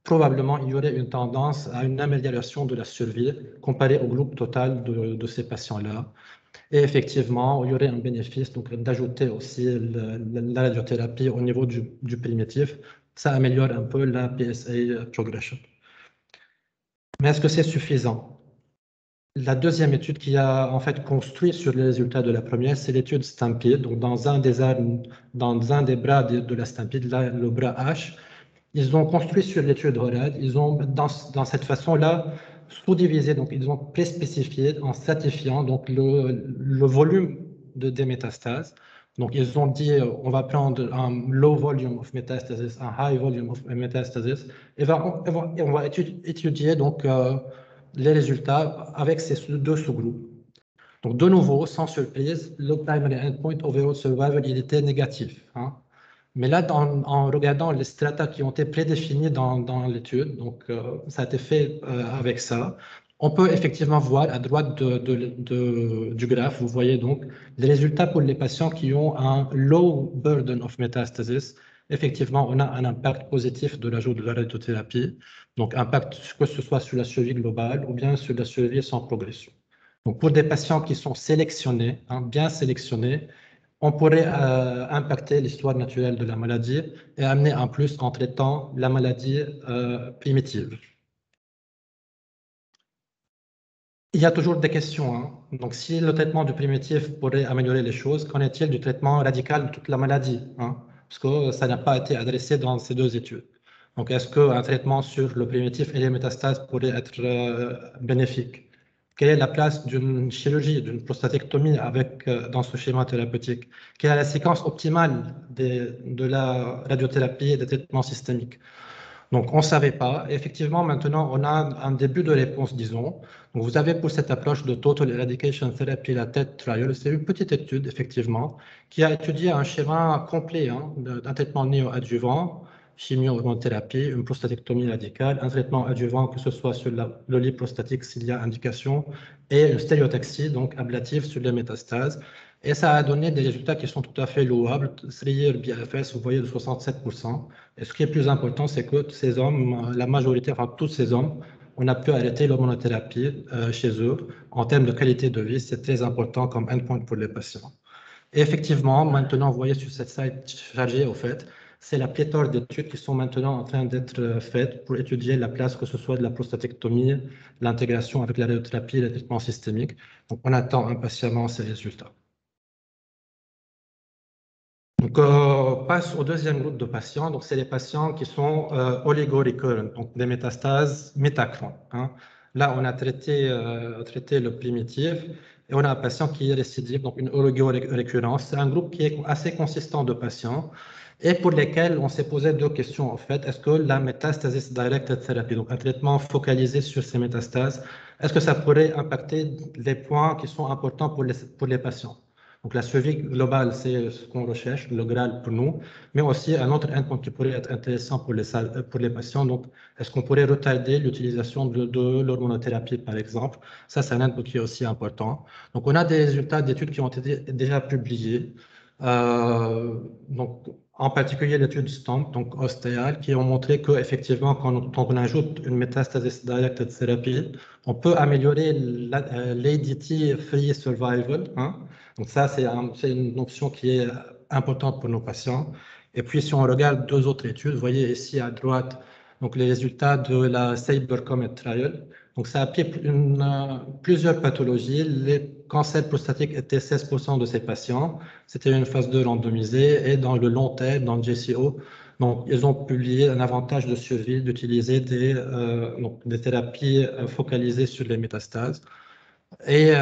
[SPEAKER 5] probablement il y aurait une tendance à une amélioration de la survie comparée au groupe total de ces patients-là. Et effectivement, il y aurait un bénéfice d'ajouter aussi la radiothérapie au niveau du primitif. Ça améliore un peu la PSA progression. Mais est-ce que c'est suffisant? La deuxième étude qui a en fait construit sur les résultats de la première, c'est l'étude Stampede. Donc, dans un des bras de la Stampede, le bras H, ils ont construit sur l'étude HORAD. Ils ont, dans cette façon-là, sous-divisé, donc ils ont préspécifié en stratifiant donc le volume des métastases. Donc, ils ont dit, on va prendre un low volume of metastasis, un high volume of metastasis, et on va étudier donc les résultats avec ces deux sous-groupes. Donc, de nouveau, sans surprise, le primary endpoint overall survival, il était négatif. Hein. Mais là, en regardant les strata qui ont été prédéfinis dans l'étude, donc ça a été fait avec ça, on peut effectivement voir à droite du graphe, vous voyez donc les résultats pour les patients qui ont un low burden of metastasis. Effectivement, on a un impact positif de l'ajout de la radiothérapie, donc impact que ce soit sur la survie globale ou bien sur la survie sans progression. Donc pour des patients qui sont sélectionnés, hein, bien sélectionnés, on pourrait impacter l'histoire naturelle de la maladie et amener en plus en traitant la maladie primitive. Il y a toujours des questions. Hein. Donc, si le traitement du primitif pourrait améliorer les choses, qu'en est-il du traitement radical de toute la maladie? Hein? Parce que ça n'a pas été adressé dans ces deux études. Donc, est-ce qu'un traitement sur le primitif et les métastases pourrait être bénéfique? Quelle est la place d'une chirurgie, d'une prostatectomie dans ce schéma thérapeutique? Quelle est la séquence optimale de la radiothérapie et des traitements systémiques? Donc, on ne savait pas. Effectivement, maintenant, on a un début de réponse, disons. Donc, vous avez pour cette approche de Total Eradication Therapy, la TED Trial, c'est une petite étude, effectivement, qui a étudié un schéma complet hein, d'un traitement néoadjuvant, chimio-hormonothérapie, une prostatectomie radicale, un traitement adjuvant, que ce soit sur le lit prostatique s'il y a indication, et une stéréotaxie, donc ablative sur les métastases. Et ça a donné des résultats qui sont tout à fait louables. 3-year BFS, vous voyez, de 67%. Et ce qui est plus important, c'est que ces hommes, la majorité, enfin tous ces hommes, on a pu arrêter l'hormonothérapie chez eux. En termes de qualité de vie, c'est très important comme endpoint pour les patients. Et effectivement, maintenant, vous voyez sur cette site chargée, au fait, c'est la pléthore d'études qui sont maintenant en train d'être faites pour étudier la place, que ce soit de la prostatectomie, l'intégration avec la radiothérapie et le traitement systémique. Donc, on attend impatiemment ces résultats. Donc, on passe au deuxième groupe de patients. Donc, c'est les patients qui sont oligo-recurrent, donc des métastases métacron. Hein. Là, on a traité le primitif et on a un patient qui est récidive, donc une oligo-récurrence. C'est un groupe qui est assez consistant de patients et pour lesquels on s'est posé deux questions, en fait. Est-ce que la métastasis directed therapy, donc un traitement focalisé sur ces métastases, est-ce que ça pourrait impacter les points qui sont importants pour les patients? Donc, la survie globale, c'est ce qu'on recherche, le Graal pour nous, mais aussi un autre endpoint qui pourrait être intéressant pour les patients. Donc, est-ce qu'on pourrait retarder l'utilisation de l'hormonothérapie, par exemple? Ça, c'est un endpoint qui est aussi important. Donc, on a des résultats d'études qui ont été déjà publiés. Donc, en particulier l'étude STAMP, donc Ostéal, qui ont montré qu'effectivement, quand on ajoute une métastasis directed therapy, on peut améliorer l'ADT free survival. Hein. Donc ça, c'est une option qui est importante pour nos patients. Et puis, si on regarde deux autres études, vous voyez ici à droite, donc les résultats de la Saber-Comet Trial. Donc, ça a pris plusieurs pathologies. Les cancers prostatiques étaient 16% de ces patients. C'était une phase 2 randomisée. Et dans le long terme, dans le JCO, donc, ils ont publié un avantage de survie d'utiliser des thérapies focalisées sur les métastases. Et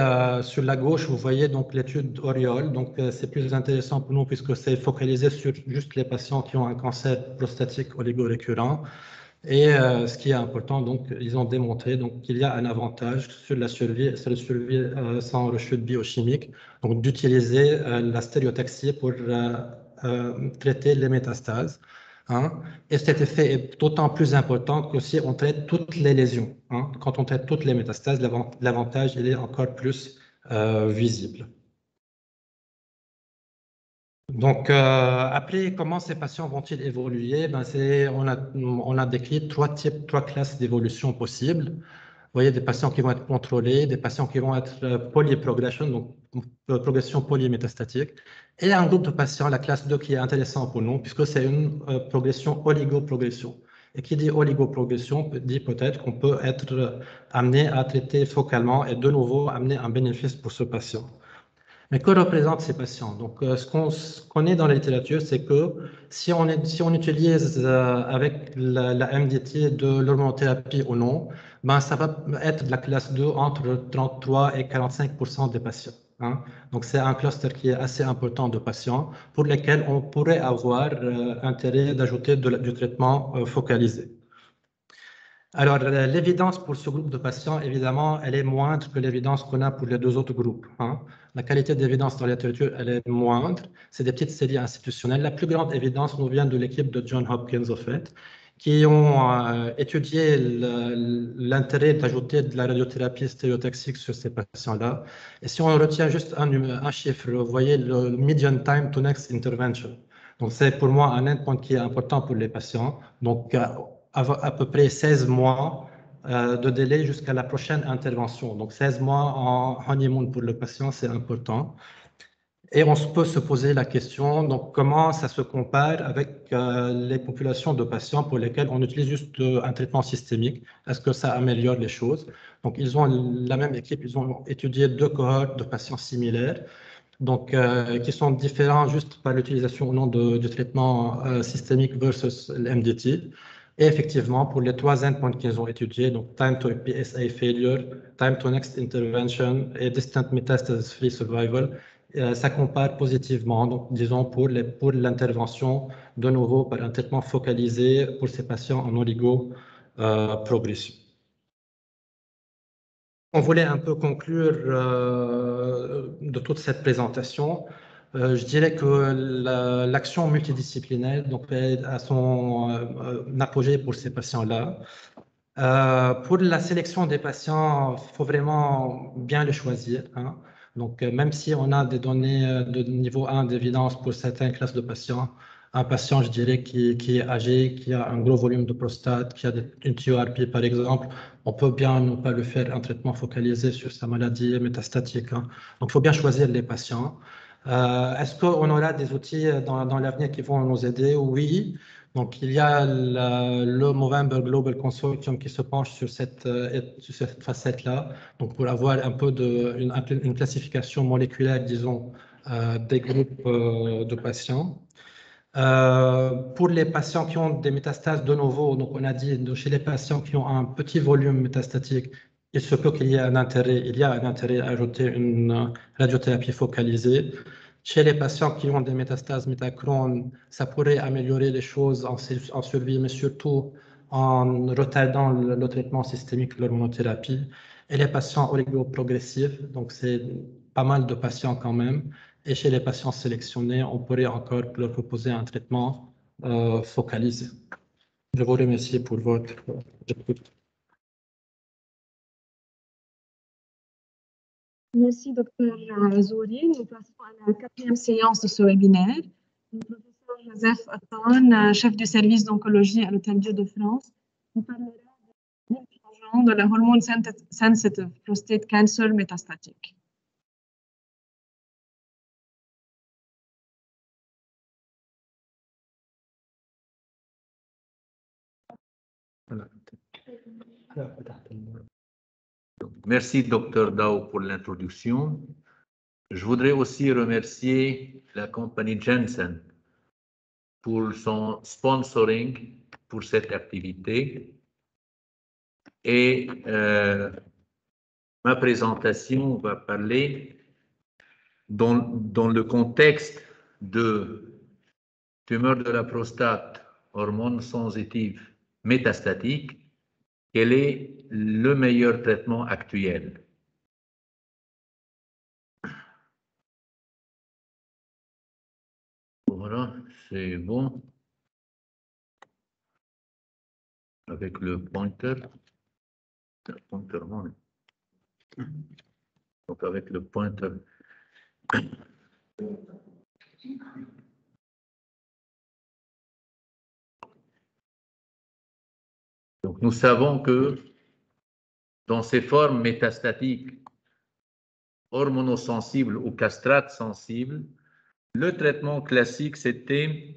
[SPEAKER 5] sur la gauche, vous voyez donc l'étude Oriole. Donc, c'est plus intéressant pour nous puisque c'est focalisé sur juste les patients qui ont un cancer prostatique oligorécurrent. Et ce qui est important, donc, ils ont démontré qu'il y a un avantage sur la survie sans rechute biochimique, donc d'utiliser la stéréotaxie pour traiter les métastases. Hein. Et cet effet est d'autant plus important que si on traite toutes les lésions. Hein. Quand on traite toutes les métastases, l'avantage il est encore plus visible. Donc, après, comment ces patients vont-ils évoluer? On a décrit trois classes d'évolution possibles. Vous voyez, des patients qui vont être contrôlés, des patients qui vont être polyprogression, donc progression polymétastatique, et un groupe de patients, la classe 2, qui est intéressant pour nous, puisque c'est une progression oligoprogression. Et qui dit oligoprogression dit peut-être qu'on peut être amené à traiter focalement et de nouveau amener un bénéfice pour ce patient. Mais que représentent ces patients? Donc, ce qu'on connaît dans la littérature, c'est que si on utilise avec la MDT de l'hormonothérapie ou non, ben, ça va être de la classe 2 entre 33 et 45% des patients. Hein. Donc, c'est un cluster qui est assez important de patients pour lesquels on pourrait avoir intérêt d'ajouter du traitement focalisé. Alors, l'évidence pour ce groupe de patients, évidemment, elle est moindre que l'évidence qu'on a pour les deux autres groupes. Hein. La qualité d'évidence dans la littérature, elle est moindre. C'est des petites séries institutionnelles. La plus grande évidence nous vient de l'équipe de Johns Hopkins, au fait, qui ont étudié l'intérêt d'ajouter de la radiothérapie stéréotaxique sur ces patients-là. Et si on retient juste un chiffre, vous voyez le median time to next intervention. Donc, c'est pour moi un endpoint qui est important pour les patients. Donc, à peu près 16 mois de délai jusqu'à la prochaine intervention. Donc, 16 mois en honeymoon pour le patient, c'est important. Et on peut se poser la question, donc, comment ça se compare avec les populations de patients pour lesquels on utilise juste un traitement systémique? Est-ce que ça améliore les choses? Donc, la même équipe, ils ont étudié deux cohortes de patients similaires, donc, qui sont différents juste par l'utilisation ou non du traitement systémique versus l'MDT. Et effectivement, pour les trois endpoints qu'ils ont étudiés, donc time to PSA failure, time to next intervention et distant metastasis free survival, ça compare positivement, donc disons pour l'intervention de nouveau par un traitement focalisé pour ces patients en oligo-progression. On voulait un peu conclure de toute cette présentation. Je dirais que l'action multidisciplinaire donc, est à son apogée pour ces patients-là. Pour la sélection des patients, il faut vraiment bien les choisir. Hein. Donc, même si on a des données de niveau 1 d'évidence pour certaines classes de patients, un patient, je dirais, qui est âgé, qui a un gros volume de prostate, qui a une TURP, par exemple, on peut bien ne pas lui faire un traitement focalisé sur sa maladie métastatique. Hein. Donc, il faut bien choisir les patients. Est-ce qu'on aura des outils dans l'avenir qui vont nous aider? Oui. Donc, il y a le Movember Global Consortium qui se penche sur cette facette-là, donc pour avoir un peu une classification moléculaire, disons, des groupes de patients. Pour les patients qui ont des métastases de novo, donc on a dit chez les patients qui ont un petit volume métastatique, il se peut qu'il y ait un intérêt, à ajouter une radiothérapie focalisée. Chez les patients qui ont des métastases métachrones, ça pourrait améliorer les choses en survie, mais surtout en retardant le traitement systémique de l'hormonothérapie. Et les patients oligoprogressifs, donc c'est pas mal de patients quand même. Et chez les patients sélectionnés, on pourrait encore leur proposer un traitement focalisé. Je vous remercie pour votre écoute.
[SPEAKER 2] Merci, Dr. Zouri. Nous passons à la 4e séance de ce webinaire. Le professeur Joseph Otton, chef du service d'oncologie à l'Hôtel Dieu de France, nous parlera de la hormone sensitive prostate cancer métastatique.
[SPEAKER 6] Merci, Dr. Dao, pour l'introduction. Je voudrais aussi remercier la compagnie Janssen pour son sponsoring pour cette activité. Et ma présentation va parler dans le contexte de tumeur de la prostate, hormone sensitive métastatique, quel est le meilleur traitement actuel? Voilà, c'est bon. Avec le pointer. Donc avec le pointer. Donc nous savons que dans ces formes métastatiques, hormonosensibles ou castrates sensibles, le traitement classique c'était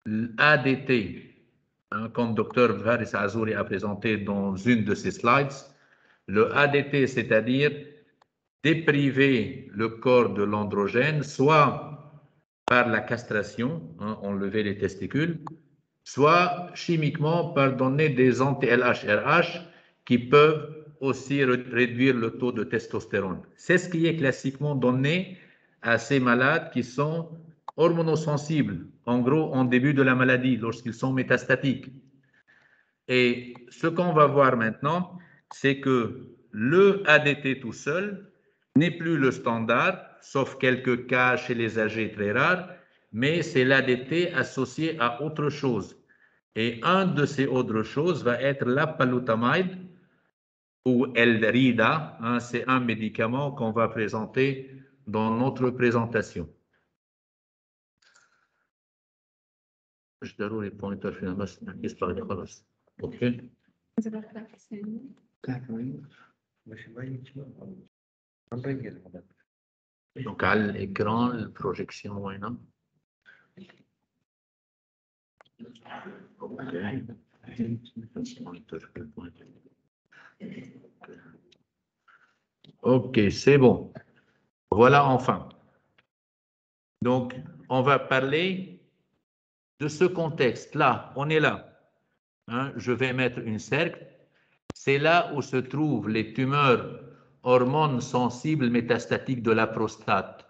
[SPEAKER 6] l'ADT, comme Dr. Faris Azouri a présenté dans une de ses slides. Le ADT, c'est-à-dire dépriver le corps de l'androgène, soit par la castration, enlever les testicules, soit chimiquement par donner des anti-LHRH qui peuvent aussi réduire le taux de testostérone. C'est ce qui est classiquement donné à ces malades qui sont hormonosensibles, en gros en début de la maladie, lorsqu'ils sont métastatiques. Et ce qu'on va voir maintenant, c'est que le ADT tout seul n'est plus le standard, sauf quelques cas chez les âgés très rares, mais c'est l'ADT associé à autre chose. Et un de ces autres choses va être l'apalutamide ou Elrida, c'est un médicament qu'on va présenter dans notre présentation. Je donne les pointeurs finalement, OK. Donc à l'écran, la projection, non? OK, c'est bon. Voilà, enfin. Donc, on va parler de ce contexte-là. On est là. Je vais mettre une cercle. C'est là où se trouvent les tumeurs hormones sensibles métastatiques de la prostate.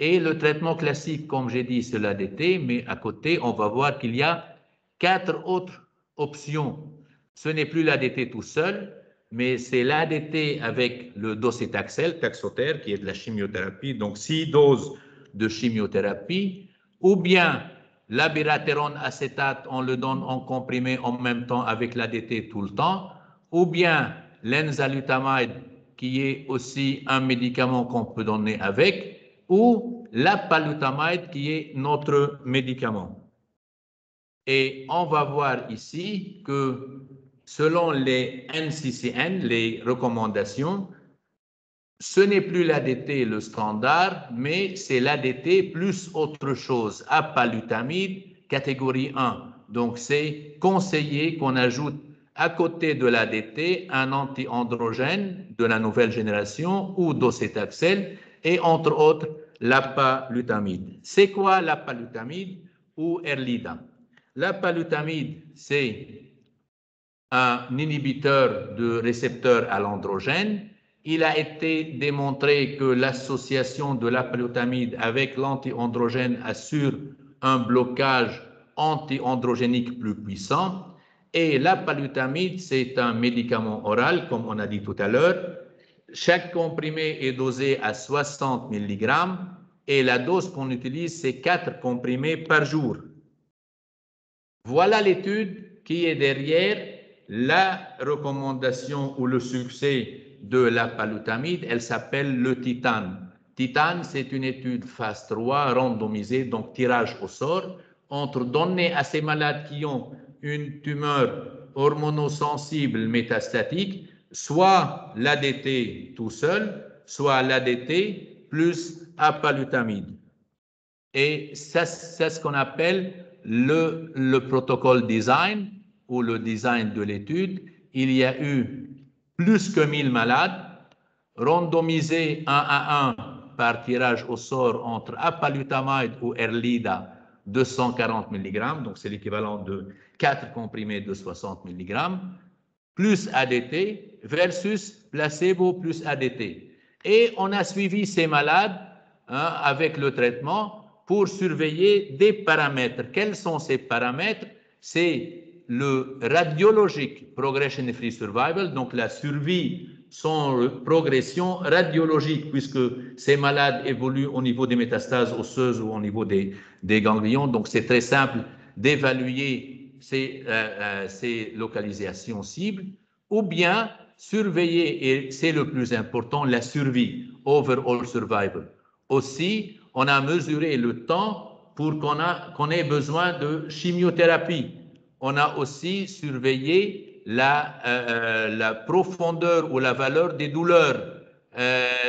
[SPEAKER 6] Et le traitement classique, comme j'ai dit, c'est l'ADT, mais à côté, on va voir qu'il y a 4 autres options. Ce n'est plus l'ADT tout seul, mais c'est l'ADT avec le docétaxel, Taxotere, qui est de la chimiothérapie, donc 6 doses de chimiothérapie, ou bien l'abiraterone acétate, on le donne en comprimé en même temps avec l'ADT tout le temps, ou bien l'enzalutamide, qui est aussi un médicament qu'on peut donner avec, ou l'apalutamide qui est notre médicament. Et on va voir ici que selon les NCCN, les recommandations, ce n'est plus l'ADT le standard, mais c'est l'ADT plus autre chose, apalutamide, catégorie 1. Donc, c'est conseillé qu'on ajoute à côté de l'ADT un anti-androgène de la nouvelle génération ou docétaxel et entre autres l'apalutamide. C'est quoi l'apalutamide ou Erlida? L'apalutamide, c'est un inhibiteur de récepteur à l'androgène. Il a été démontré que l'association de l'apalutamide avec l'anti-androgène assure un blocage anti-androgénique plus puissant. Et l'apalutamide, c'est un médicament oral, comme on a dit tout à l'heure. Chaque comprimé est dosé à 60 mg et la dose qu'on utilise, c'est 4 comprimés par jour. Voilà l'étude qui est derrière la recommandation ou le succès de l'apalutamide. Elle s'appelle le Titane. Titane, c'est une étude phase 3 randomisée, donc tirage au sort, entre donner à ces malades qui ont une tumeur hormonosensible métastatique, soit l'ADT tout seul, soit l'ADT plus apalutamide. Et c'est ce qu'on appelle le protocole design ou le design de l'étude. Il y a eu plus que 1000 malades, randomisés 1 à 1 par tirage au sort entre apalutamide ou Erlida 240 mg, donc c'est l'équivalent de 4 comprimés de 60 mg, plus ADT versus placebo plus ADT. Et on a suivi ces malades avec le traitement pour surveiller des paramètres. Quels sont ces paramètres? C'est le radiologique progression-free survival, donc la survie sans progression radiologique, puisque ces malades évoluent au niveau des métastases osseuses ou au niveau des ganglions. Donc c'est très simple d'évaluer ces localisations cibles, ou bien surveiller, et c'est le plus important, la survie, overall survival. Aussi, on a mesuré le temps pour qu'on ait besoin de chimiothérapie. On a aussi surveillé la profondeur ou la valeur des douleurs,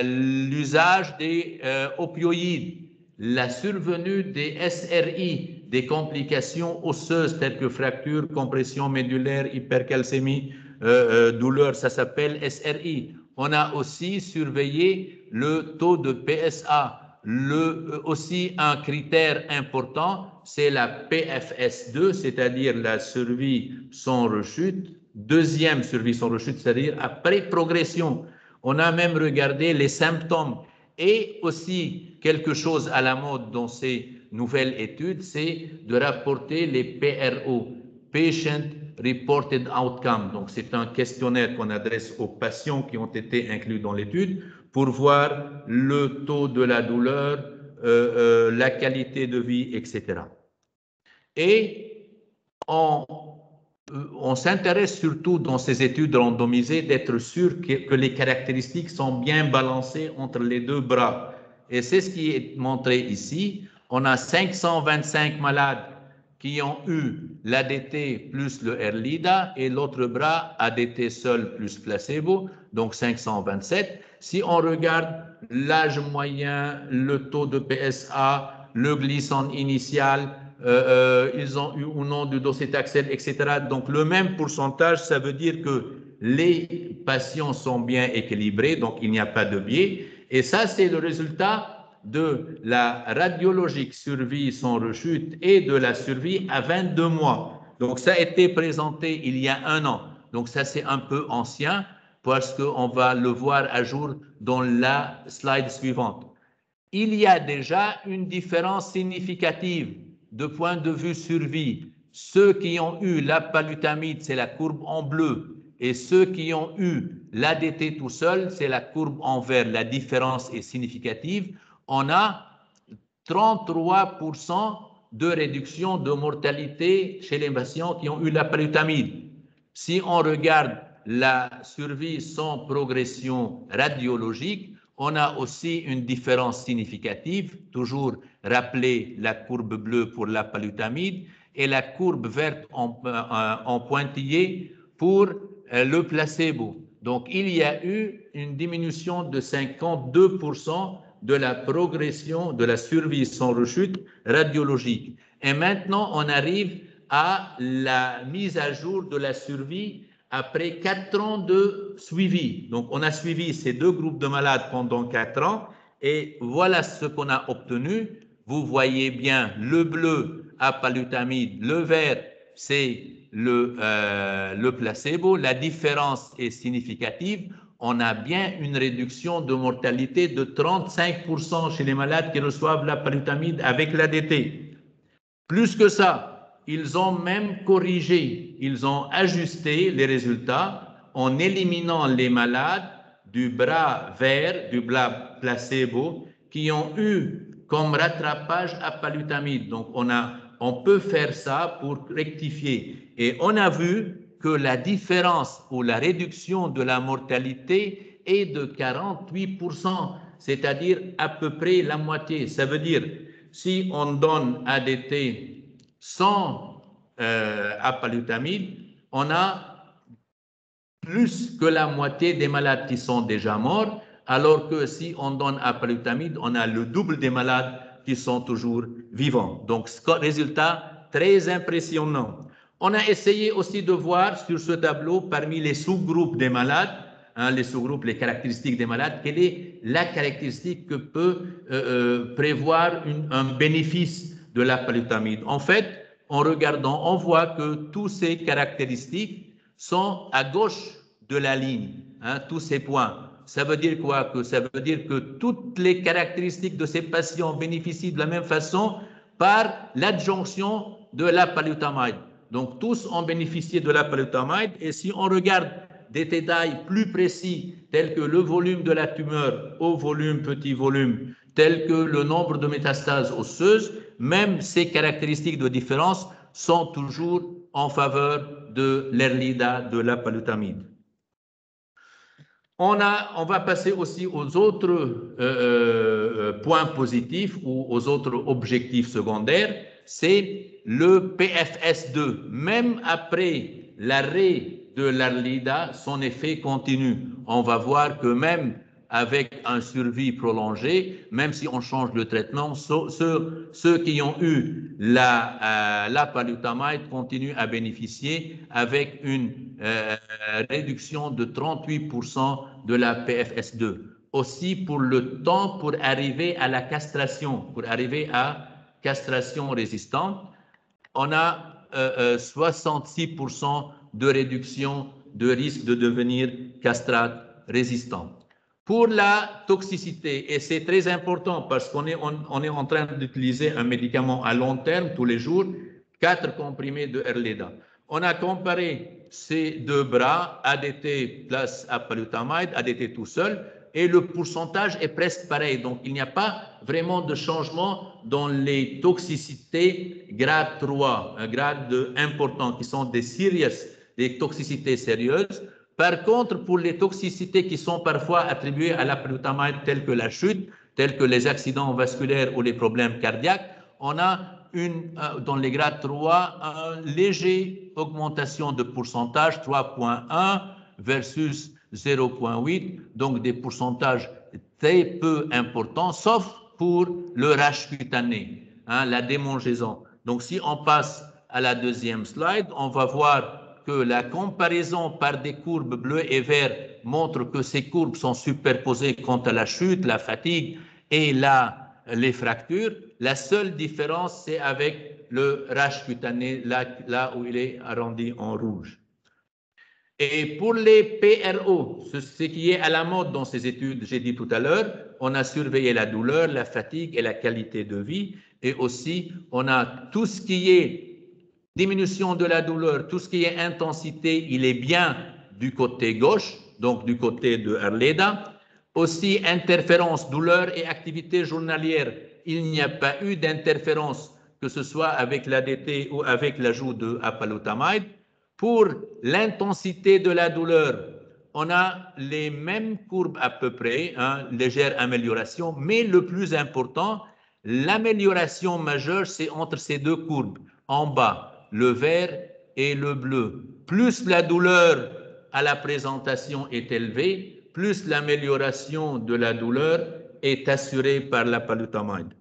[SPEAKER 6] l'usage des opioïdes, la survenue des SRI, des complications osseuses telles que fractures, compression médulaire, hypercalcémie, douleur, ça s'appelle SRI. On a aussi surveillé le taux de PSA. Aussi un critère important, c'est la PFS2, c'est-à-dire la survie sans rechute. Deuxième survie sans rechute, c'est-à-dire après progression. On a même regardé les symptômes. Et aussi, quelque chose à la mode dans ces nouvelles études, c'est de rapporter les PRO, Patient Reported Outcome. Donc, c'est un questionnaire qu'on adresse aux patients qui ont été inclus dans l'étude pour voir le taux de la douleur, la qualité de vie, etc. Et on s'intéresse surtout dans ces études randomisées d'être sûr que les caractéristiques sont bien balancées entre les deux bras. Et c'est ce qui est montré ici. On a 525 malades qui ont eu l'ADT plus le Erlida et l'autre bras ADT seul plus placebo, donc 527. Si on regarde l'âge moyen, le taux de PSA, le glycine initial, ils ont eu ou non du docétaxel, etc. Donc le même pourcentage, ça veut dire que les patients sont bien équilibrés, donc il n'y a pas de biais. Et ça, c'est le résultat de la radiologique survie sans rechute et de la survie à 22 mois. Donc ça a été présenté il y a 1 an. Donc ça, c'est un peu ancien parce qu'on va le voir à jour dans la slide suivante. Il y a déjà une différence significative de point de vue survie. Ceux qui ont eu l'apalutamide, c'est la courbe en bleu, et ceux qui ont eu l'ADT tout seul, c'est la courbe en vert. La différence est significative. On a 33% de réduction de mortalité chez les patients qui ont eu l'apalutamide. Si on regarde la survie sans progression radiologique, on a aussi une différence significative, toujours rappeler la courbe bleue pour l'apalutamide et la courbe verte en pointillé pour le placebo. Donc, il y a eu une diminution de 52% de la progression de la survie sans rechute radiologique. Et maintenant, on arrive à la mise à jour de la survie après 4 ans de suivi. Donc, on a suivi ces deux groupes de malades pendant 4 ans et voilà ce qu'on a obtenu. Vous voyez bien le bleu apalutamide, le vert, c'est le placebo. La différence est significative. On a bien une réduction de mortalité de 35% chez les malades qui reçoivent l'apalutamide avec l'ADT. Plus que ça, ils ont même corrigé, ils ont ajusté les résultats en éliminant les malades du bras vert, du bras placebo, qui ont eu comme rattrapage apalutamide. Donc, on peut faire ça pour rectifier. Et on a vu que la différence ou la réduction de la mortalité est de 48%, c'est-à-dire à peu près la moitié. Ça veut dire, si on donne ADT sans apalutamide, on a plus que la moitié des malades qui sont déjà morts, alors que si on donne apalutamide, on a le double des malades qui sont toujours vivants. Donc, résultat très impressionnant. On a essayé aussi de voir sur ce tableau, parmi les sous-groupes des malades, les sous-groupes, les caractéristiques des malades, quelle est la caractéristique que peut prévoir un bénéfice de l'apalutamide. En fait, en regardant, on voit que toutes ces caractéristiques sont à gauche de la ligne, tous ces points. Ça veut dire quoi? Que ça veut dire que toutes les caractéristiques de ces patients bénéficient de la même façon par l'adjonction de l'apalutamide. Donc, tous ont bénéficié de l'apalutamide et si on regarde des détails plus précis tels que le volume de la tumeur au volume, petit volume, tels que le nombre de métastases osseuses, même ces caractéristiques de différence sont toujours en faveur de l'Erlida, de l'apalutamide. On va passer aussi aux autres points positifs ou aux autres objectifs secondaires. C'est le PFS2. Même après l'arrêt de l'Erlida, son effet continue. On va voir que même avec un survie prolongé, même si on change le traitement, ceux qui ont eu l'apalutamide continuent à bénéficier avec une réduction de 38% de la PFS2. Aussi pour le temps pour arriver à la castration, pour arriver à castration résistante, on a 66% de réduction de risque de devenir castrate résistant. Pour la toxicité, et c'est très important parce qu'on est en train d'utiliser un médicament à long terme tous les jours, 4 comprimés de Erleda. On a comparé ces deux bras, ADT plus apalutamide, ADT tout seul, et le pourcentage est presque pareil. Donc, il n'y a pas vraiment de changement dans les toxicités grade 3, un grade important, qui sont des toxicités sérieuses. Par contre, pour les toxicités qui sont parfois attribuées à l'apalutamide, telles que la chute, telles que les accidents vasculaires ou les problèmes cardiaques, on a dans les grades 3, une légère augmentation de pourcentage, 3,1 versus 0,8, donc des pourcentages très peu importants, sauf pour le rash cutané, la démangeaison. Donc, si on passe à la deuxième slide, on va voir que la comparaison par des courbes bleues et vertes montre que ces courbes sont superposées quant à la chute, la fatigue et les fractures. La seule différence, c'est avec le rash cutané, là où il est arrondi en rouge. Et pour les PRO, ce qui est à la mode dans ces études, j'ai dit tout à l'heure, on a surveillé la douleur, la fatigue et la qualité de vie. Et aussi, on a tout ce qui est diminution de la douleur, tout ce qui est intensité, il est bien du côté gauche, donc du côté de Erleda. Aussi, interférence, douleur et activité journalière, il n'y a pas eu d'interférence, que ce soit avec l'ADT ou avec l'ajout de apalutamide. Pour l'intensité de la douleur, on a les mêmes courbes à peu près, légère amélioration, mais le plus important, l'amélioration majeure, c'est entre ces deux courbes, en bas, le vert et le bleu. Plus la douleur à la présentation est élevé, plus l'amélioration de la douleur est assurée par la palutamide.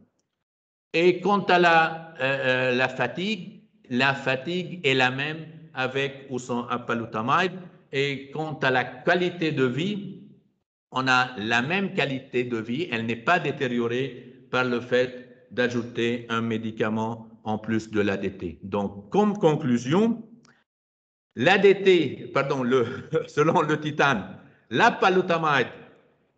[SPEAKER 6] Et quant à la fatigue est la même avec ou sans apalutamide. Et quant à la qualité de vie, on a la même qualité de vie, elle n'est pas détériorée par le fait d'ajouter un médicament en plus de l'ADT. Donc, comme conclusion, l'ADT, pardon, selon le titane, l'apalutamide,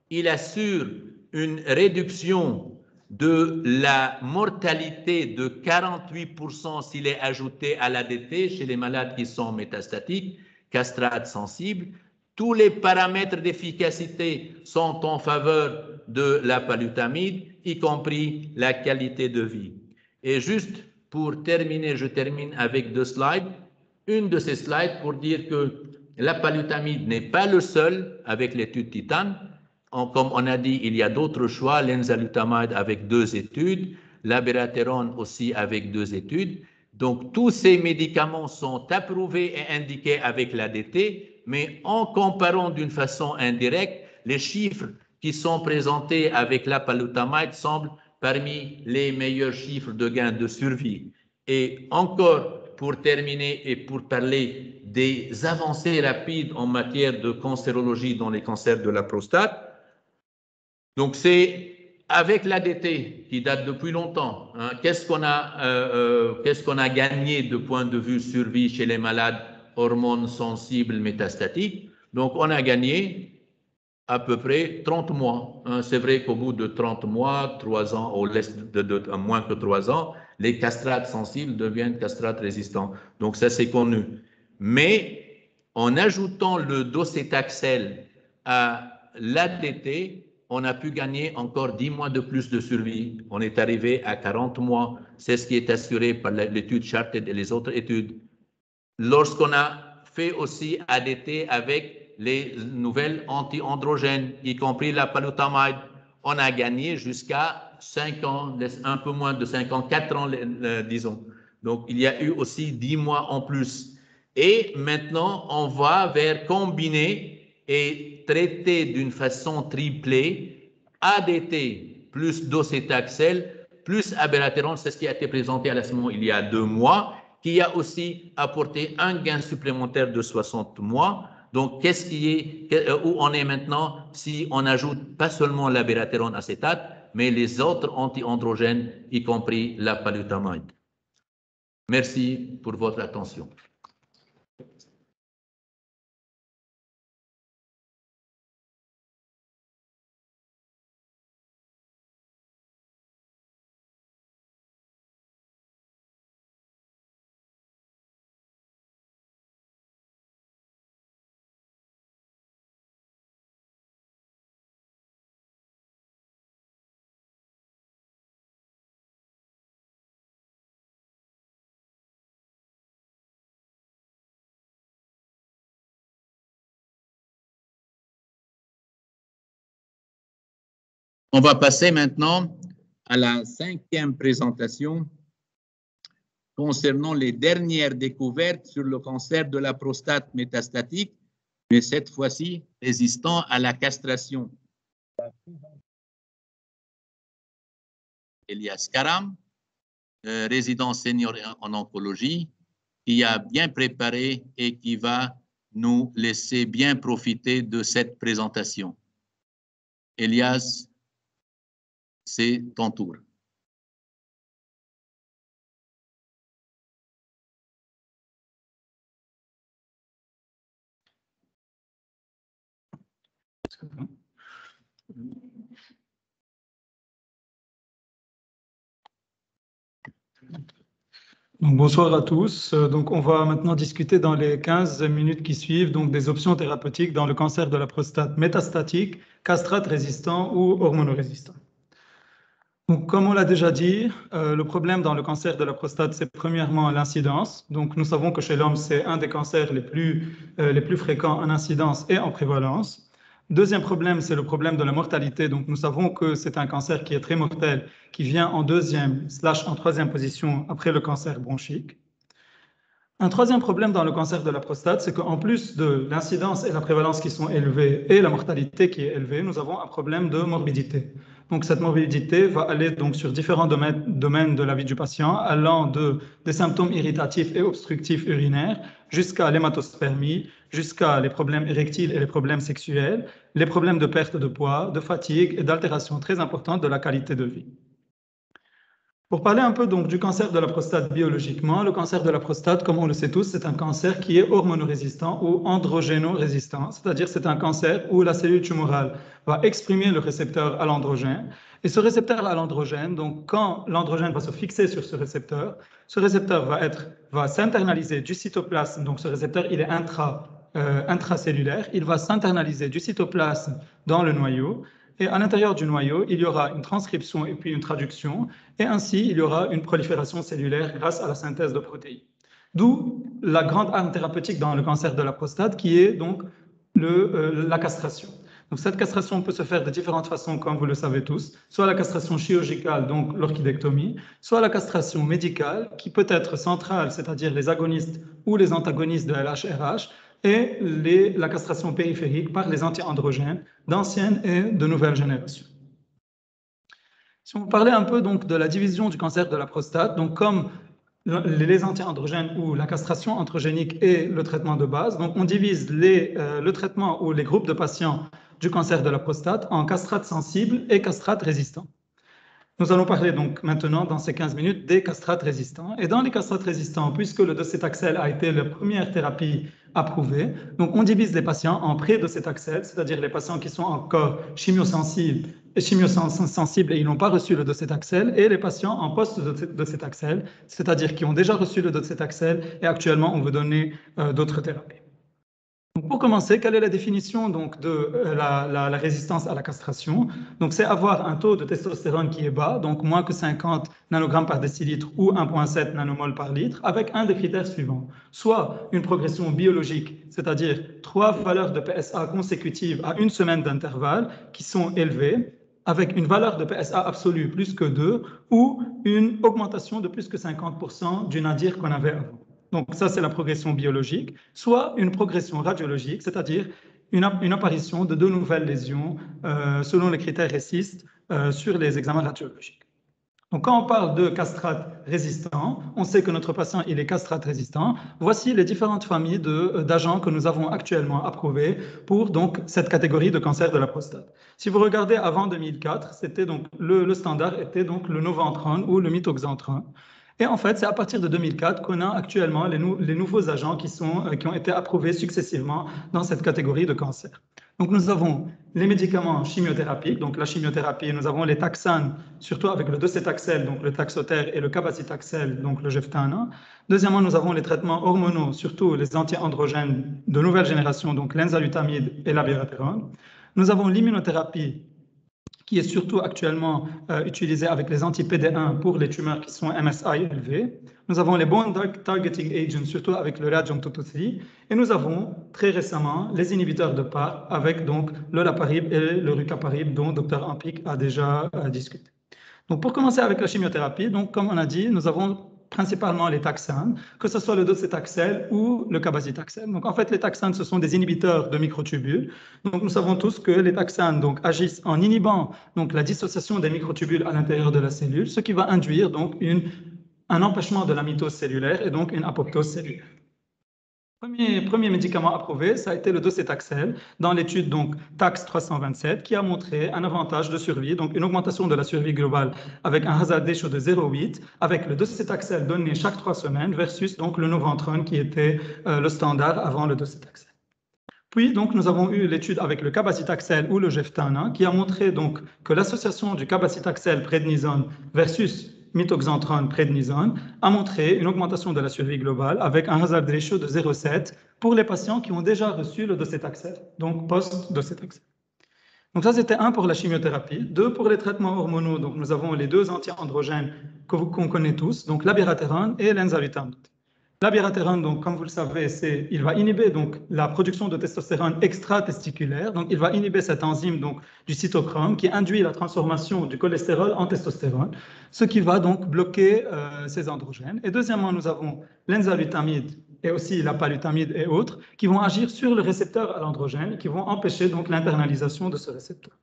[SPEAKER 6] il assure une réduction de la mortalité de 48% s'il est ajouté à l'ADT chez les malades qui sont métastatiques, castrate sensible. Tous les paramètres d'efficacité sont en faveur de la palutamide, y compris la qualité de vie. Et juste pour terminer, je termine avec 2 slides. Une de ces slides pour dire que la palutamide n'est pas le seul avec l'étude Titane. Comme on a dit, il y a d'autres choix, l'enzalutamide avec 2 études, l'abiraterone aussi avec 2 études. Donc, tous ces médicaments sont approuvés et indiqués avec l'ADT, mais en comparant d'une façon indirecte, les chiffres qui sont présentés avec la palutamide semblent parmi les meilleurs chiffres de gain de survie. Et encore, pour terminer et pour parler des avancées rapides en matière de cancérologie dans les cancers de la prostate, donc c'est avec l'ADT qui date depuis longtemps, hein, qu'est-ce qu'on a gagné de point de vue survie chez les malades hormones sensibles métastatiques? Donc on a gagné à peu près 30 mois. Hein. C'est vrai qu'au bout de 30 mois, 3 ans, au de moins que 3 ans, les castrates sensibles deviennent castrates résistants. Donc ça c'est connu. Mais en ajoutant le docétaxel à l'ADT, on a pu gagner encore 10 mois de plus de survie. On est arrivé à 40 mois. C'est ce qui est assuré par l'étude Charted et les autres études. Lorsqu'on a fait aussi ADT avec les nouvelles anti-androgènes, y compris la palutamide, on a gagné jusqu'à 5 ans, un peu moins de 5 ans, 4 ans, disons. Donc, il y a eu aussi 10 mois en plus. Et maintenant, on va vers combiner et traiter d'une façon triplée ADT plus docétaxel plus abiraterone, c'est ce qui a été présenté à la SMO il y a 2 mois, qui a aussi apporté un gain supplémentaire de 60 mois. Donc, où on est maintenant si on ajoute pas seulement l'abiraterone acétate, mais les autres anti-androgènes, y compris la palutamide. Merci pour votre attention. On va passer maintenant à la 5e présentation concernant les dernières découvertes sur le cancer de la prostate métastatique, mais cette fois-ci résistant à la castration. Elias Karam, résident senior en oncologie, qui a bien préparé et qui va nous laisser bien profiter de cette présentation. Elias, c'est ton tour.
[SPEAKER 7] Donc, bonsoir à tous. Donc, on va maintenant discuter dans les 15 minutes qui suivent donc, des options thérapeutiques dans le cancer de la prostate métastatique, castrate résistant ou hormonorésistant. Donc, comme on l'a déjà dit, le problème dans le cancer de la prostate, c'est premièrement l'incidence. Donc, nous savons que chez l'homme, c'est un des cancers les plus fréquents en incidence et en prévalence. Deuxième problème, c'est le problème de la mortalité. Donc, nous savons que c'est un cancer qui est très mortel, qui vient en 2e/en 3e position après le cancer bronchique. Un troisième problème dans le cancer de la prostate, c'est qu'en plus de l'incidence et la prévalence qui sont élevées et la mortalité qui est élevée, nous avons un problème de morbidité. Donc cette morbidité va aller donc sur différents domaines de la vie du patient, allant des symptômes irritatifs et obstructifs urinaires jusqu'à l'hématospermie, jusqu'à les problèmes érectiles et les problèmes sexuels, les problèmes de perte de poids, de fatigue et d'altération très importante de la qualité de vie. Pour parler un peu donc du cancer de la prostate biologiquement, le cancer de la prostate, comme on le sait tous, c'est un cancer qui est hormonorésistant ou androgénorésistant, c'est-à-dire c'est un cancer où la cellule tumorale va exprimer le récepteur à l'androgène. Et ce récepteur à l'androgène, donc quand l'androgène va se fixer sur ce récepteur va s'internaliser du cytoplasme, donc ce récepteur il est intracellulaire, il va s'internaliser du cytoplasme dans le noyau. Et à l'intérieur du noyau, il y aura une transcription et puis une traduction, et ainsi il y aura une prolifération cellulaire grâce à la synthèse de protéines. D'où la grande arme thérapeutique dans le cancer de la prostate qui est donc la castration. Donc cette castration peut se faire de différentes façons, comme vous le savez tous, soit la castration chirurgicale, donc l'orchidectomie, soit la castration médicale, qui peut être centrale, c'est-à-dire les agonistes ou les antagonistes de LHRH, et la castration périphérique par les anti-androgènes d'ancienne et de nouvelle génération. Si on parlait un peu donc de la division du cancer de la prostate, donc comme les anti-androgènes ou la castration androgénique et le traitement de base, donc on divise le traitement ou les groupes de patients du cancer de la prostate en castrates sensibles et castrates résistants. Nous allons parler donc maintenant, dans ces 15 minutes, des castrates résistants. Et dans les castrates résistants, puisque le docétaxel a été la première thérapie approuvée, donc on divise les patients en pré-docétaxel, c'est-à-dire les patients qui sont encore chimiosensibles et ils n'ont pas reçu le docétaxel, et les patients en post-docétaxel, c'est-à-dire qui ont déjà reçu le docétaxel et actuellement on veut donner d'autres thérapies. Donc pour commencer, quelle est la définition donc, de la résistance à la castration? Donc c'est avoir un taux de testostérone qui est bas, donc moins que 50 nanogrammes par décilitre ou 1,7 nanomol par litre, avec un des critères suivants. Soit une progression biologique, c'est-à-dire 3 valeurs de PSA consécutives à une semaine d'intervalle qui sont élevées, avec une valeur de PSA absolue plus que 2, ou une augmentation de plus que 50% du nadir qu'on avait avant. Donc ça, c'est la progression biologique, soit une progression radiologique, c'est-à-dire une apparition de 2 nouvelles lésions selon les critères RECIST sur les examens radiologiques. Donc quand on parle de castrate résistant, on sait que notre patient il est castrate résistant. Voici les différentes familles d'agents que nous avons actuellement approuvés pour donc, cette catégorie de cancer de la prostate. Si vous regardez avant 2004, c'était donc, le standard était donc le noventrone ou le mitoxantrone. Et en fait, c'est à partir de 2004 qu'on a actuellement les nouveaux agents qui ont été approuvés successivement dans cette catégorie de cancer. Donc, nous avons les médicaments chimiothérapiques. Donc, la chimiothérapie, nous avons les taxanes, surtout avec le docétaxel, donc le taxotere, et le cabazitaxel, donc le Jevtana. Deuxièmement, nous avons les traitements hormonaux, surtout les anti-androgènes de nouvelle génération, donc l'enzalutamide et l'abiraterone. Nous avons l'immunothérapie, qui est surtout actuellement utilisé avec les anti-PD1 pour les tumeurs qui sont MSI élevées. Nous avons les bone targeting agents, surtout avec le radium-223. Et nous avons très récemment les inhibiteurs de PARP avec donc le laparib et le rucaparib dont Dr Ampik a déjà discuté. Donc pour commencer avec la chimiothérapie, donc comme on a dit, nous avons principalement les taxanes, que ce soit le docétaxel ou le cabazitaxel. Donc en fait, les taxanes, ce sont des inhibiteurs de microtubules. Donc nous savons tous que les taxanes donc, agissent en inhibant donc, la dissociation des microtubules à l'intérieur de la cellule, ce qui va induire donc, un empêchement de la mitose cellulaire et donc une apoptose cellulaire. Premier médicament approuvé, ça a été le docétaxel dans l'étude donc TAX 327 qui a montré un avantage de survie, donc une augmentation de la survie globale avec un hazard ratio de 0,8 avec le docétaxel donné chaque 3 semaines versus donc le noventrone qui était le standard avant le docétaxel. Puis donc nous avons eu l'étude avec le cabazitaxel ou le Jevtana qui a montré donc que l'association du cabazitaxel prednisone versus mitoxantrone prednisone a montré une augmentation de la survie globale avec un hazard ratio de 0,7 pour les patients qui ont déjà reçu le docétaxel, donc post-docétaxel. Donc ça, c'était 1 pour la chimiothérapie. 2 pour les traitements hormonaux. Donc nous avons les 2 anti-androgènes qu'on connaît tous, donc l'abiraterone et l'enzalutamide. L'abiraterone, donc, comme vous le savez, il va inhiber donc, la production de testostérone extra-testiculaire. Donc, il va inhiber cette enzyme donc, du cytochrome qui induit la transformation du cholestérol en testostérone, ce qui va donc bloquer ces androgènes. Et deuxièmement, nous avons l'enzalutamide et aussi la palutamide et autres, qui vont agir sur le récepteur à l'androgène, qui vont empêcher donc l'internalisation de ce récepteur.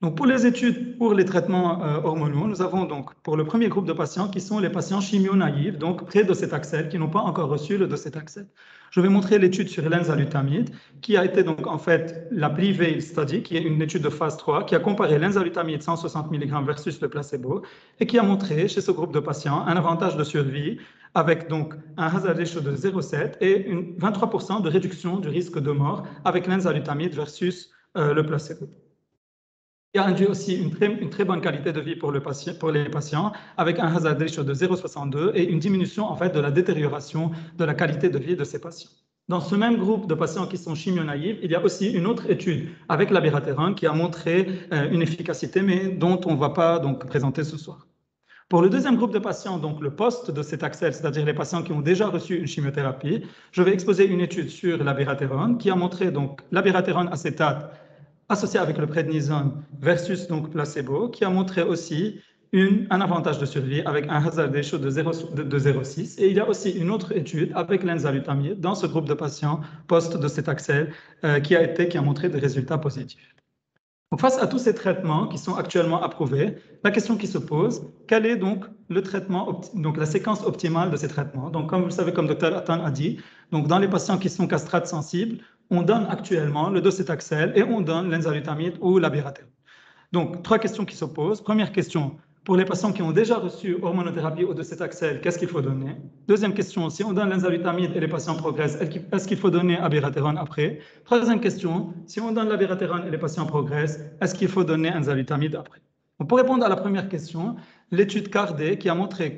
[SPEAKER 7] Donc, pour les études pour les traitements hormonaux, nous avons donc pour le premier groupe de patients qui sont les patients chimio-naïfs, donc pré-docétaxel, qui n'ont pas encore reçu le docétaxel. Je vais montrer l'étude sur l'enzalutamide, qui a été donc en fait la Prevail Study, qui est une étude de phase 3, qui a comparé l'enzalutamide 160 mg versus le placebo, et qui a montré chez ce groupe de patients un avantage de survie avec donc un hazard ratio de 0,7 et 23% de réduction du risque de mort avec l'enzalutamide versus le placebo. Il a induit aussi une très bonne qualité de vie pour les patients avec un hazard ratio de 0,62 et une diminution en fait de la détérioration de la qualité de vie de ces patients. Dans ce même groupe de patients qui sont chimio-naïfs, il y a aussi une autre étude avec l'abiraterone qui a montré une efficacité, mais dont on ne va pas donc présenter ce soir. Pour le deuxième groupe de patients, donc le post-docétaxel, c'est-à-dire les patients qui ont déjà reçu une chimiothérapie, je vais exposer une étude sur l'abiraterone qui a montré donc l'abiraterone acétate associé avec le prednisone versus donc placebo, qui a montré aussi un avantage de survie avec un hazard ratio de 0,6. Et il y a aussi une autre étude avec l'enzalutamide dans ce groupe de patients post-docétaxel qui a montré des résultats positifs. Donc, face à tous ces traitements qui sont actuellement approuvés, la question qui se pose, quel est donc le traitement, donc la séquence optimale de ces traitements? Donc, comme vous le savez, comme Dr Attan a dit, donc dans les patients qui sont castrates sensibles, on donne actuellement le docétaxel et on donne l'enzalutamide ou l'abiraterone. Donc, trois questions qui se posent. Première question, pour les patients qui ont déjà reçu hormonothérapie ou docétaxel, qu'est-ce qu'il faut donner? Deuxième question, si on donne l'enzalutamide et les patients progressent, est-ce qu'il faut donner abiraterone après? Troisième question, si on donne l'abiraterone et les patients progressent, est-ce qu'il faut donner enzalutamide après? Donc, pour répondre à la première question, l'étude CARDE qui a montré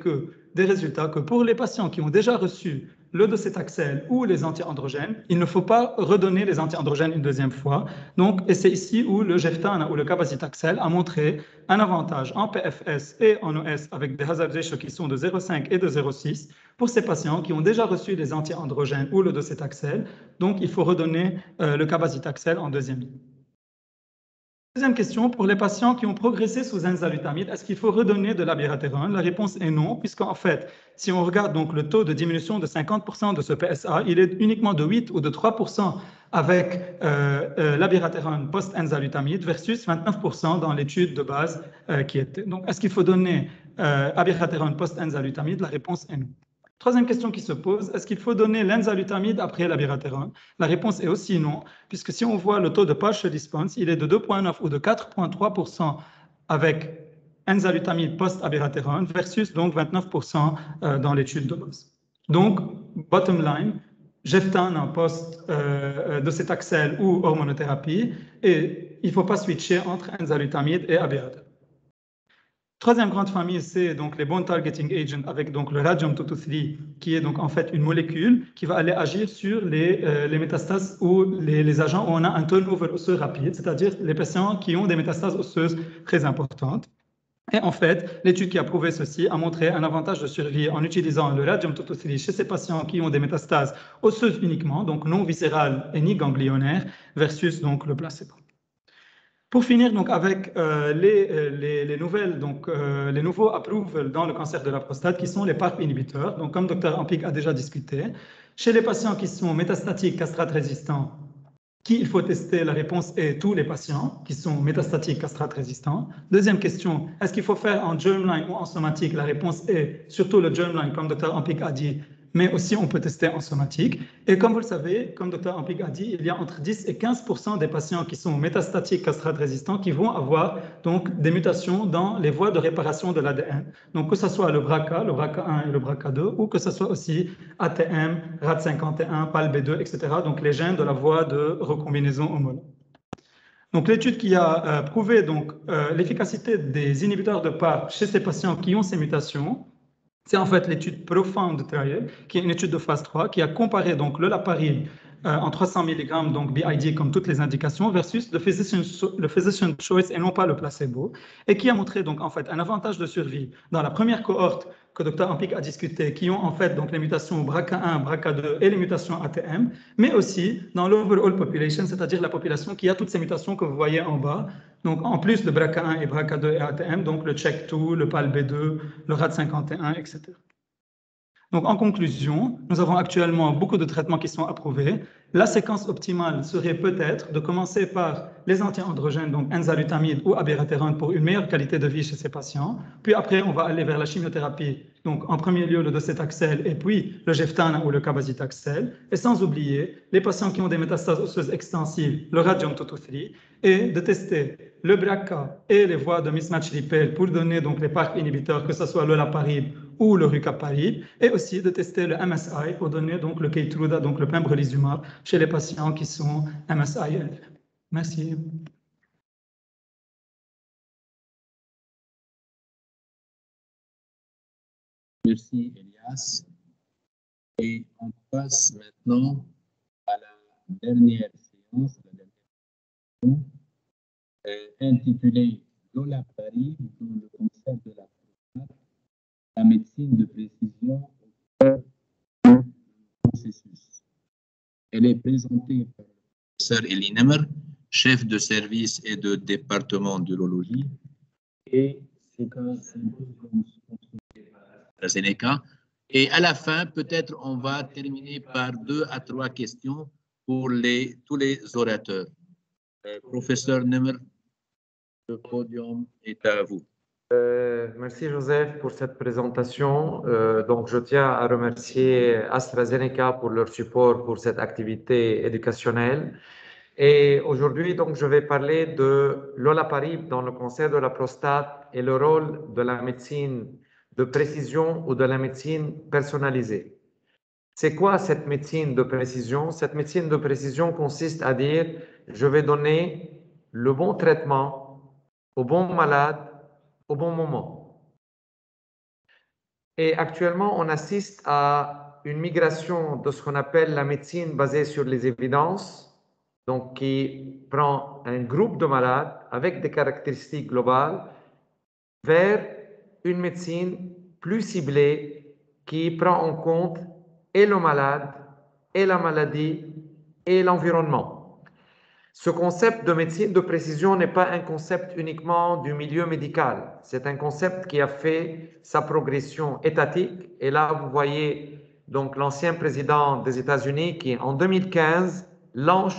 [SPEAKER 7] des résultats que pour les patients qui ont déjà reçu le docétaxel ou les anti-androgènes, il ne faut pas redonner les anti-androgènes une deuxième fois. Donc, et c'est ici où le Geftana ou le cabazitaxel a montré un avantage en PFS et en OS avec des hazard ratios qui sont de 0,5 et de 0,6 pour ces patients qui ont déjà reçu les anti-androgènes ou le docétaxel. Donc, il faut redonner le cabazitaxel en deuxième ligne. Deuxième question, pour les patients qui ont progressé sous enzalutamide, est-ce qu'il faut redonner de l'abiraterone? La réponse est non, puisqu'en fait, si on regarde donc le taux de diminution de 50% de ce PSA, il est uniquement de 8 ou de 3% avec l'abiraterone post-enzalutamide versus 29% dans l'étude de base qui était. Donc, est-ce qu'il faut donner abiraterone post-enzalutamide? La réponse est non. Troisième question qui se pose, est-ce qu'il faut donner l'enzalutamide après l'abiraterone? La réponse est aussi non, puisque si on voit le taux de partial response, il est de 2,9 ou de 4,3% avec enzalutamide post-abiraterone versus donc 29% dans l'étude de base. Donc, bottom line, Geftana post-docétaxel ou hormonothérapie, et il ne faut pas switcher entre enzalutamide et abiraterone. Troisième grande famille, c'est donc les bone targeting agents avec donc le radium-223 qui est donc en fait une molécule qui va aller agir sur les métastases ou les agents où on a un turnover osseux rapide, c'est-à-dire les patients qui ont des métastases osseuses très importantes. Et en fait, l'étude qui a prouvé ceci a montré un avantage de survie en utilisant le radium-223 chez ces patients qui ont des métastases osseuses uniquement, donc non viscérales et ni ganglionnaires, versus donc le placebo. Pour finir donc avec les nouveaux approvals dans le cancer de la prostate qui sont les PARP inhibiteurs. Donc comme Dr Ampik a déjà discuté, chez les patients qui sont métastatiques castrate résistants, qui il faut tester, la réponse est tous les patients qui sont métastatiques castrate résistants. Deuxième question, est-ce qu'il faut faire en germline ou en somatique? La réponse est surtout le germline comme Dr Ampik a dit, mais aussi on peut tester en somatique. Et comme vous le savez, comme Dr Ampik a dit, il y a entre 10 et 15% des patients qui sont métastatiques castrate résistants qui vont avoir donc des mutations dans les voies de réparation de l'ADN. Donc que ce soit le BRCA, le BRCA1 et le BRCA2, ou que ce soit aussi ATM, RAD51, PALB2, etc. Donc les gènes de la voie de recombinaison homologue. Donc l'étude qui a prouvé donc l'efficacité des inhibiteurs de PARP chez ces patients qui ont ces mutations, c'est en fait l'étude Profound Trial, qui est une étude de phase 3, qui a comparé donc le laparib en 300 mg, donc BID comme toutes les indications, versus le physician choice et non pas le placebo, et qui a montré donc en fait un avantage de survie dans la première cohorte que Dr Ampik a discuté, qui ont en fait donc les mutations BRCA1, BRCA2 et les mutations ATM, mais aussi dans l'overall population, c'est-à-dire la population qui a toutes ces mutations que vous voyez en bas. Donc, en plus de BRCA1 et BRCA2 et ATM, donc le CHEK2, le PALB2, le RAD51, etc. Donc, en conclusion, nous avons actuellement beaucoup de traitements qui sont approuvés. La séquence optimale serait peut-être de commencer par les anti-androgènes, donc enzalutamide ou abiraterone, pour une meilleure qualité de vie chez ces patients. Puis après, on va aller vers la chimiothérapie. Donc, en premier lieu, le docetaxel et puis le Geftana ou le cabazitaxel. Et sans oublier les patients qui ont des métastases osseuses extensives, le radium 223, et de tester le BRCA et les voies de mismatch repair pour donner donc les PARP inhibiteurs, que ce soit le Laparib ou le Rucaparib, et aussi de tester le MSI pour donner donc le Keytruda, donc le pembrolizumab, chez les patients qui sont MSI élevés. Merci.
[SPEAKER 6] Merci Elias. Et on passe maintenant à la dernière séance, intitulée l'Olaparib dans le cancer de la prostate, la médecine de précision au cœur du processus. Elle est présentée par le professeur Elie Nemr, chef de service et de département d'urologie, et c'est un symposium sponsorisé par AstraZeneca. Et à la fin, peut-être on va terminer par 2 à 3 questions pour tous les orateurs. Professeur Nemr, le podium est à vous.
[SPEAKER 1] Merci Joseph pour cette présentation. Donc, je tiens à remercier AstraZeneca pour leur support pour cette activité éducationnelle. Et aujourd'hui, donc, je vais parler de l'Olaparib dans le cancer de la prostate et le rôle de la médecine de précision ou de la médecine personnalisée. C'est quoi cette médecine de précision? Cette médecine de précision consiste à dire, je vais donner le bon traitement au bon malade au bon moment. Et actuellement, on assiste à une migration de ce qu'on appelle la médecine basée sur les évidences, donc qui prend un groupe de malades avec des caractéristiques globales, vers une médecine plus ciblée qui prend en compte et le malade, et la maladie, et l'environnement. Ce concept de médecine de précision n'est pas un concept uniquement du milieu médical. C'est un concept qui a fait sa progression étatique. Et là, vous voyez donc l'ancien président des États-Unis qui, en 2015, lance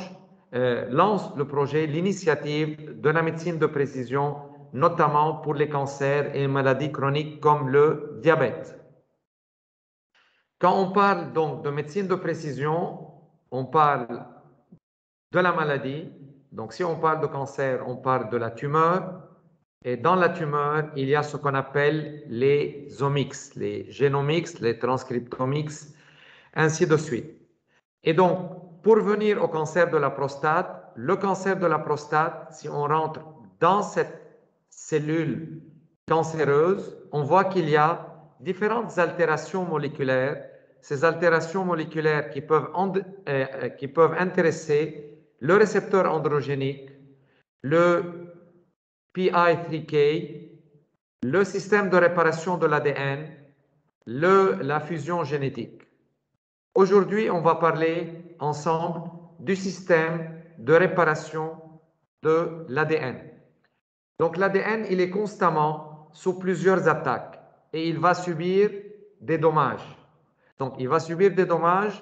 [SPEAKER 1] le projet, l'initiative de la médecine de précision, notamment pour les cancers et maladies chroniques comme le diabète. Quand on parle donc de médecine de précision, on parle de la maladie. Donc, si on parle de cancer, on parle de la tumeur. Et dans la tumeur, il y a ce qu'on appelle les omics, les génomics, les transcriptomics, ainsi de suite. Et donc, pour venir au cancer de la prostate, le cancer de la prostate, si on rentre dans cette cellule cancéreuse, on voit qu'il y a différentes altérations moléculaires. Ces altérations moléculaires qui peuvent intéresser le récepteur androgénique, le PI3K, le système de réparation de l'ADN, la fusion génétique. Aujourd'hui, on va parler ensemble du système de réparation de l'ADN. Donc l'ADN, il est constamment sous plusieurs attaques et il va subir des dommages. Donc il va subir des dommages.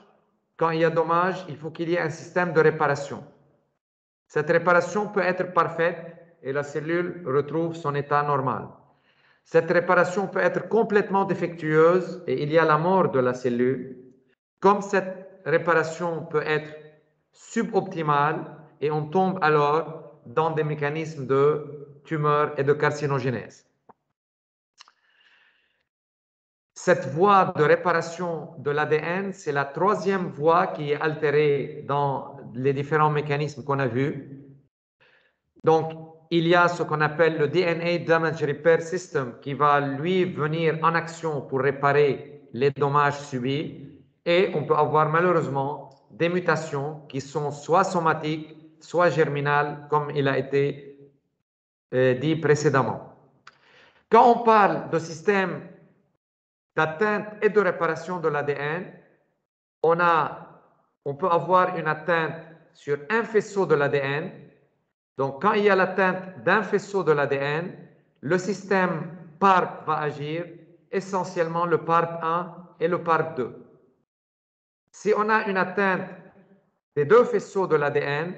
[SPEAKER 1] Quand il y a dommage, il faut qu'il y ait un système de réparation. Cette réparation peut être parfaite et la cellule retrouve son état normal. Cette réparation peut être complètement défectueuse et il y a la mort de la cellule. Comme cette réparation peut être suboptimale et on tombe alors dans des mécanismes de tumeur et de carcinogénèse. Cette voie de réparation de l'ADN, c'est la 3e voie qui est altérée dans les différents mécanismes qu'on a vus. Donc, il y a ce qu'on appelle le DNA Damage Repair System qui va, lui, venir en action pour réparer les dommages subis. Et on peut avoir malheureusement des mutations qui sont soit somatiques, soit germinales, comme il a été dit précédemment. Quand on parle de système d'atteinte et de réparation de l'ADN, on peut avoir une atteinte sur un faisceau de l'ADN. Donc, quand il y a l'atteinte d'un faisceau de l'ADN, le système PARP va agir, essentiellement le PARP1 et le PARP 2. Si on a une atteinte des deux faisceaux de l'ADN,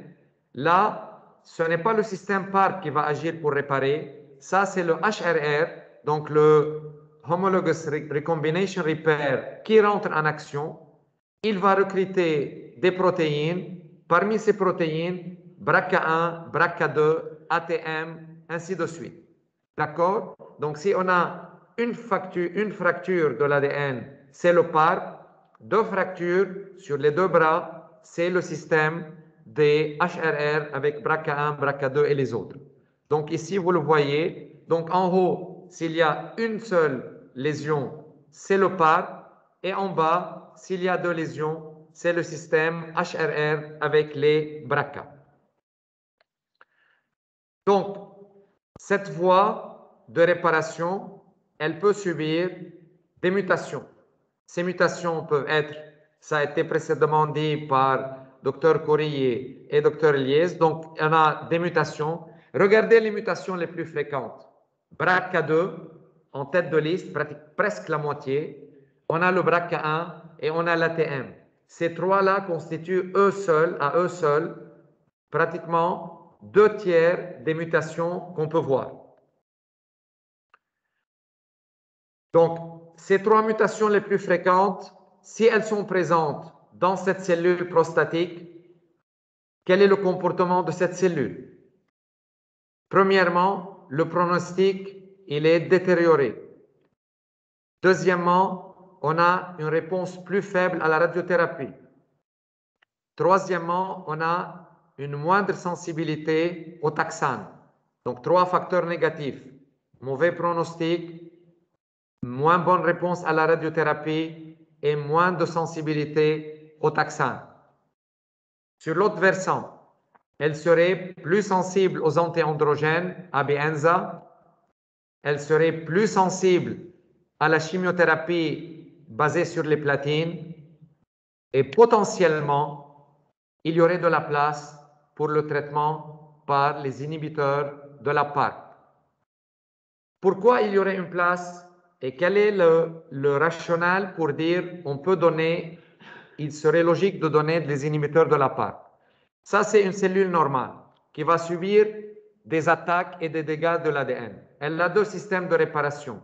[SPEAKER 1] là, ce n'est pas le système PARP qui va agir pour réparer, ça c'est le HRR, donc le Homologous Recombination Repair, qui rentre en action. Il va recruter des protéines. Parmi ces protéines, BRCA1, BRCA2, ATM, ainsi de suite. D'accord? Donc, si on a une fracture de l'ADN, c'est le PARP. Deux fractures sur les deux bras, c'est le système des HRR avec BRCA1, BRCA2 et les autres. Donc, ici, vous le voyez. Donc, en haut, s'il y a une seule lésion, c'est le PARP. Et en bas, s'il y a deux lésions, c'est le système HRR avec les BRCA. Donc, cette voie de réparation, elle peut subir des mutations. Ces mutations peuvent être, ça a été précédemment dit par Dr Courrier et Dr Liès, donc on a des mutations. Regardez les mutations les plus fréquentes. BRCA2, en tête de liste, presque la moitié. On a le BRCA1 et on a l'ATM. Ces trois-là constituent à eux seuls, pratiquement 2/3 des mutations qu'on peut voir. Donc, ces trois mutations les plus fréquentes, si elles sont présentes dans cette cellule prostatique, quel est le comportement de cette cellule? Premièrement, le pronostic, il est détérioré. Deuxièmement, on a une réponse plus faible à la radiothérapie. Troisièmement, on a une moindre sensibilité au taxane. Donc, 3 facteurs négatifs. Mauvais pronostic, moins bonne réponse à la radiothérapie et moins de sensibilité au taxane. Sur l'autre versant, elle serait plus sensible aux antiandrogènes, AB-ENZA. Elle serait plus sensible à la chimiothérapie basée sur les platines. Et potentiellement, il y aurait de la place pour le traitement par les inhibiteurs de la PARP. Pourquoi il y aurait une place et quel est le rationnel pour dire on peut donner, il serait logique de donner des inhibiteurs de la PARP? Ça, c'est une cellule normale qui va subir des attaques et des dégâts de l'ADN. Elle a deux systèmes de réparation.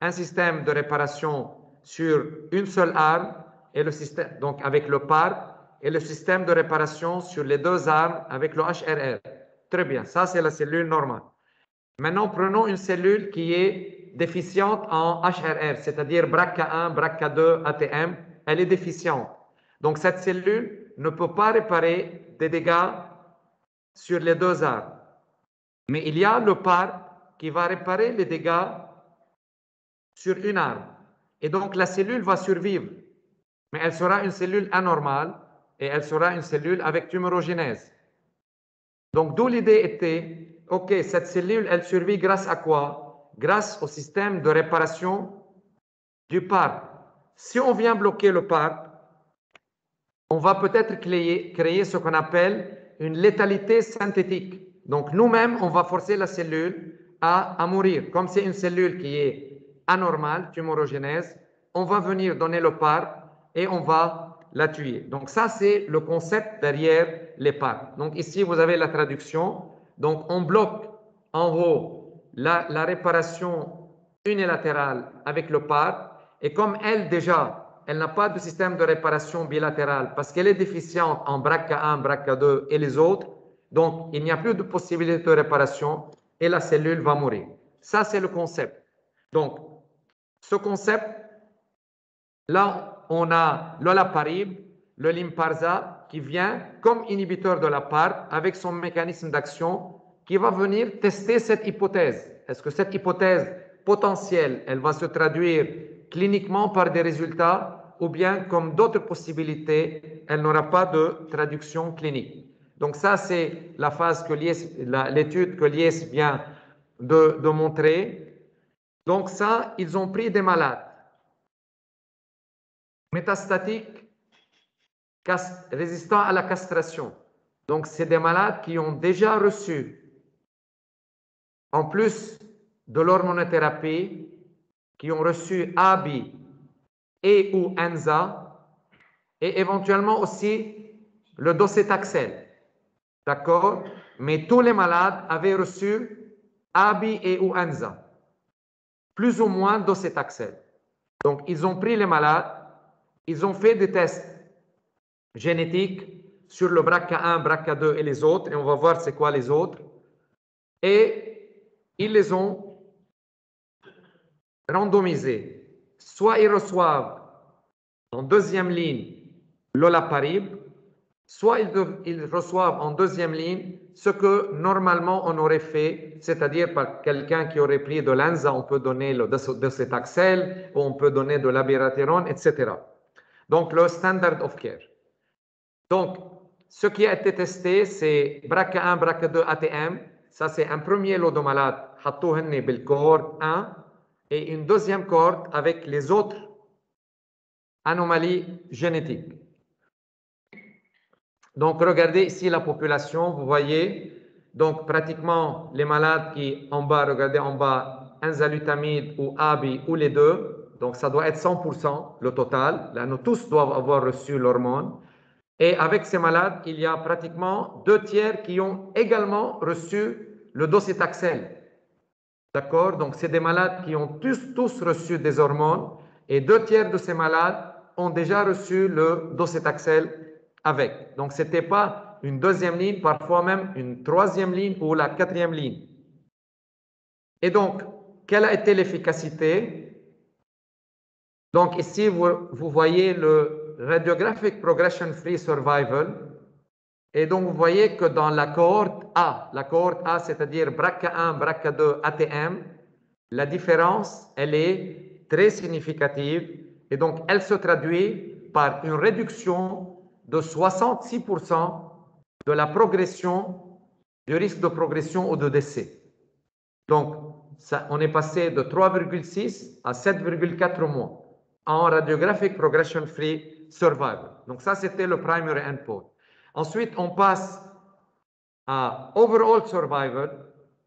[SPEAKER 1] Un système de réparation sur une seule arme, et le système, donc avec le PARP, et le système de réparation sur les deux armes avec le HRR. Très bien, ça c'est la cellule normale. Maintenant, prenons une cellule qui est déficiente en HRR, c'est-à-dire BRCA1, BRCA2, ATM, elle est déficiente. Donc cette cellule ne peut pas réparer des dégâts sur les deux armes. Mais il y a le PARP qui va réparer les dégâts sur une arme. Et donc la cellule va survivre. Mais elle sera une cellule anormale et elle sera une cellule avec tumorogénèse. Donc d'où l'idée était, ok, cette cellule, elle survit grâce à quoi? Grâce au système de réparation du PARP. Si on vient bloquer le PARP, on va peut-être créer ce qu'on appelle une létalité synthétique. Donc nous-mêmes, on va forcer la cellule à mourir. Comme c'est une cellule qui est anormale, tumorogénèse, on va venir donner le PARP et on va la tuer. Donc ça, c'est le concept derrière les PARP. Donc ici, vous avez la traduction. Donc on bloque en haut la réparation unilatérale avec le PARP. Et comme elle, déjà, elle n'a pas de système de réparation bilatéral parce qu'elle est déficiente en BRCA1, BRCA2 et les autres, donc il n'y a plus de possibilité de réparation et la cellule va mourir. Ça, c'est le concept. Donc, ce concept, là, on a l'olaparib, le Lynparza, qui vient comme inhibiteur de la PARP avec son mécanisme d'action qui va venir tester cette hypothèse. Est-ce que cette hypothèse potentielle, elle va se traduire cliniquement par des résultats ou bien comme d'autres possibilités, elle n'aura pas de traduction clinique. Donc ça, c'est la phase que l'étude que Liès vient de montrer. Donc ça, ils ont pris des malades métastatiques résistants à la castration. Donc c'est des malades qui ont déjà reçu, en plus de l'hormonothérapie, qui ont reçu ABI et ou Enza, et éventuellement aussi le docétaxel. D'accord? Mais tous les malades avaient reçu Abi et ou Enza, plus ou moins docétaxel. Donc, ils ont pris les malades, ils ont fait des tests génétiques sur le BRCA1, BRCA2 et les autres, et on va voir c'est quoi les autres, et ils les ont randomisés. Soit ils reçoivent en deuxième ligne l'olaparib, soit ils reçoivent en deuxième ligne ce que normalement on aurait fait, c'est-à-dire par quelqu'un qui aurait pris de l'Enza, on peut donner le docétaxel, ou on peut donner de l'abiraterone, etc. Donc le standard of care. Donc, ce qui a été testé, c'est BRCA1, BRCA2, ATM. Ça, c'est un premier lot de malades, cohorte 1, et une deuxième cohorte avec les autres anomalies génétiques. Donc, regardez ici la population, vous voyez, donc pratiquement les malades qui, en bas, regardez en bas, enzalutamide ou Abi ou les deux, donc ça doit être 100% le total. Là, nous tous doivent avoir reçu l'hormone. Et avec ces malades, il y a pratiquement 2/3 qui ont également reçu le docétaxel. D'accord? Donc, c'est des malades qui ont tous reçu des hormones et 2/3 de ces malades ont déjà reçu le docétaxel avec. Donc, ce n'était pas une deuxième ligne, parfois même une troisième ligne ou la quatrième ligne. Et donc, quelle a été l'efficacité? Donc, ici, vous voyez le Radiographic Progression Free Survival. Et donc, vous voyez que dans la cohorte A, c'est-à-dire BRCA1, BRCA2, ATM, la différence, elle est très significative. Et donc, elle se traduit par une réduction de 66% de la progression, du risque de progression ou de décès. Donc, ça, on est passé de 3,6 à 7,4 mois en Radiographic Progression Free Survival. Donc, ça, c'était le primary endpoint. Ensuite, on passe à Overall Survival.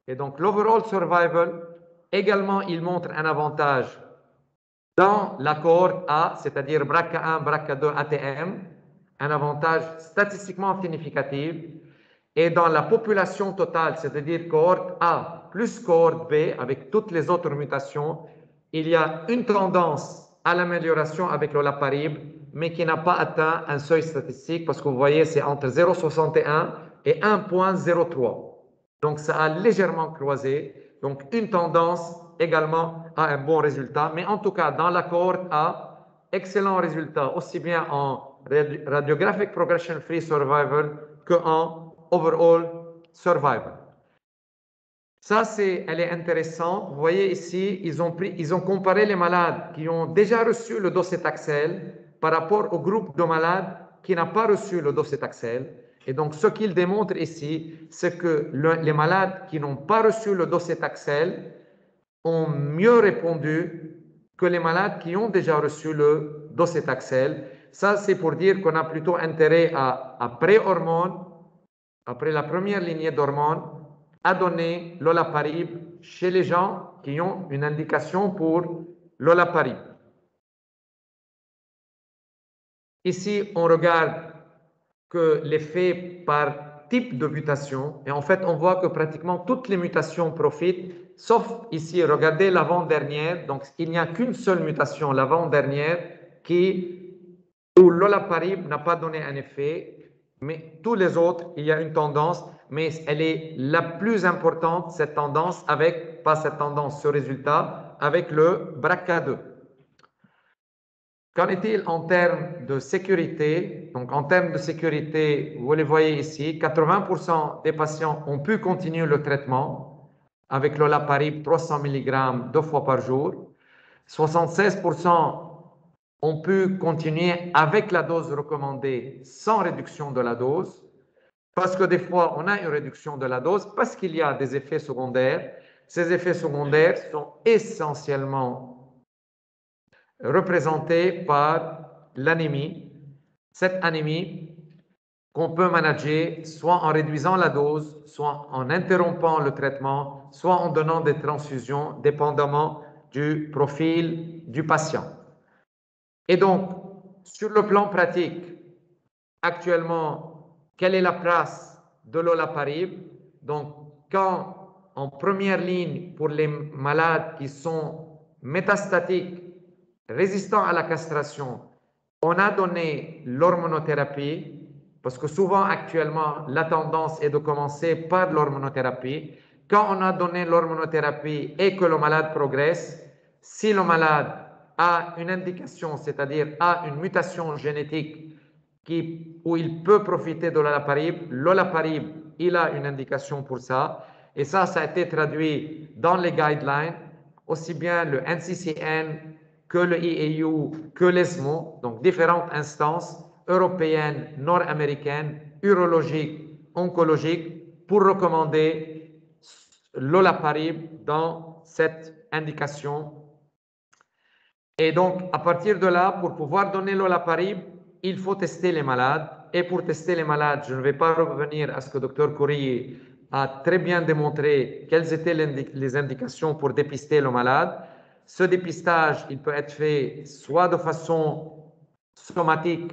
[SPEAKER 1] Et donc, l'Overall Survival, également, il montre un avantage dans la cohorte A, c'est-à-dire BRCA1, BRCA2, ATM, un avantage statistiquement significatif. Et dans la population totale, c'est-à-dire cohorte A plus cohorte B, avec toutes les autres mutations, il y a une tendance à l'amélioration avec l'olaparib, mais qui n'a pas atteint un seuil statistique, parce que vous voyez, c'est entre 0,61 et 1,03. Donc, ça a légèrement croisé. Donc, une tendance également à un bon résultat. Mais en tout cas, dans la cohorte A, excellent résultat, aussi bien en Radiographic Progression Free Survival qu'en Overall Survival. Ça, elle est intéressante. Vous voyez ici, ils ont comparé les malades qui ont déjà reçu le docétaxel par rapport au groupe de malades qui n'a pas reçu le docétaxel. Et donc, ce qu'ils démontrent ici, c'est que les malades qui n'ont pas reçu le docétaxel ont mieux répondu que les malades qui ont déjà reçu le docétaxel. Ça, c'est pour dire qu'on a plutôt intérêt après hormones, après la première lignée d'hormones, à donner l'olaparib chez les gens qui ont une indication pour l'olaparib. Ici, on regarde que l'effet par type de mutation, et en fait, on voit que pratiquement toutes les mutations profitent, sauf ici, regardez l'avant-dernière, donc il n'y a qu'une seule mutation, l'avant-dernière, où l'olaparib n'a pas donné un effet, mais tous les autres, il y a une tendance, mais elle est la plus importante, cette tendance, ce résultat, avec le BRCA2. Qu'en est-il en termes de sécurité? Donc, en termes de sécurité, vous les voyez ici, 80% des patients ont pu continuer le traitement avec l'olaparib 300 mg 2 fois par jour. 76% ont pu continuer avec la dose recommandée sans réduction de la dose, parce que des fois, on a une réduction de la dose parce qu'il y a des effets secondaires. Ces effets secondaires sont essentiellement représentés par l'anémie. Cette anémie qu'on peut manager soit en réduisant la dose, soit en interrompant le traitement, soit en donnant des transfusions, dépendamment du profil du patient. Et donc, sur le plan pratique, actuellement, quelle est la place de l'olaparib? Donc, quand en première ligne pour les malades qui sont métastatiques, résistants à la castration, on a donné l'hormonothérapie, parce que souvent actuellement la tendance est de commencer par l'hormonothérapie. Quand on a donné l'hormonothérapie et que le malade progresse, si le malade a une indication, c'est-à-dire a une mutation génétique où il peut profiter de l'olaparib, il a une indication pour ça. Et ça a été traduit dans les guidelines, aussi bien le NCCN que le IAU, que l'ESMO, donc différentes instances européennes, nord-américaines, urologiques, oncologiques, pour recommander l'olaparib dans cette indication. Et donc, à partir de là, pour pouvoir donner l'olaparib, il faut tester les malades. Et pour tester les malades, je ne vais pas revenir à ce que le Dr Khoury a très bien démontré quelles étaient les indications pour dépister le malade. Ce dépistage, il peut être fait soit de façon somatique,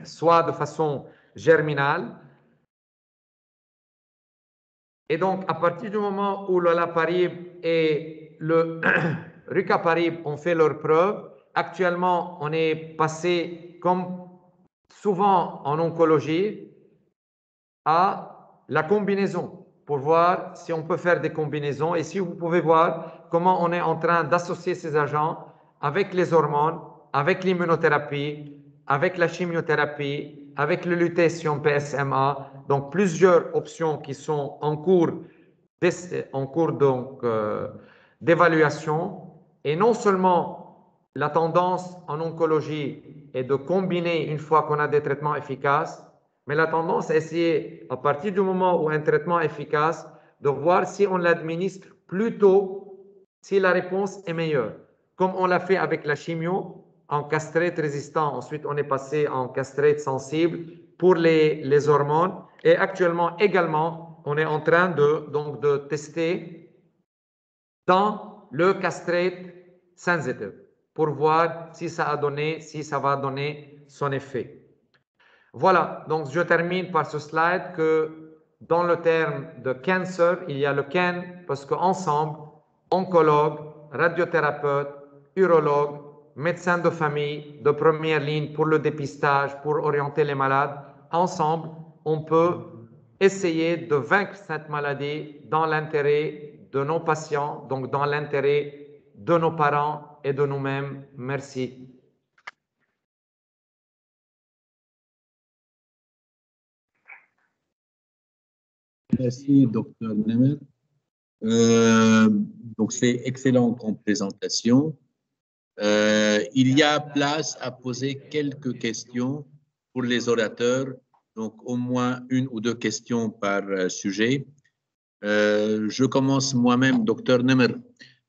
[SPEAKER 1] soit de façon germinale. Et donc, à partir du moment où l'olaparib et le rucaparib ont fait leurs preuves, actuellement, on est passé, comme souvent en oncologie, à la combinaison pour voir si on peut faire des combinaisons. Et si vous pouvez voir comment on est en train d'associer ces agents avec les hormones, avec l'immunothérapie, avec la chimiothérapie, avec le lutécium PSMA, donc plusieurs options qui sont en cours d'évaluation. Et non seulement la tendance en oncologie est de combiner une fois qu'on a des traitements efficaces, mais la tendance est essayer, à partir du moment où un traitement est efficace, de voir si on l'administre plus tôt, si la réponse est meilleure. Comme on l'a fait avec la chimio, en castrate résistant, ensuite on est passé en castrate sensible pour les hormones. Et actuellement également, on est en train de tester dans le castrate sensitive pour voir si ça va donner son effet. Voilà, donc je termine par ce slide que dans le terme de cancer, il y a le CAN parce qu'ensemble, oncologue, radiothérapeute, urologue, médecin de famille de première ligne pour le dépistage, pour orienter les malades, ensemble, on peut essayer de vaincre cette maladie dans l'intérêt de nos patients, donc dans l'intérêt de nos parents et de nous-mêmes. Merci.
[SPEAKER 8] Merci, Dr Nemer. Donc, c'est excellent comme présentation. Il y a place à poser quelques questions pour les orateurs, donc au moins une ou deux questions par sujet. Je commence moi-même, Dr Nemer.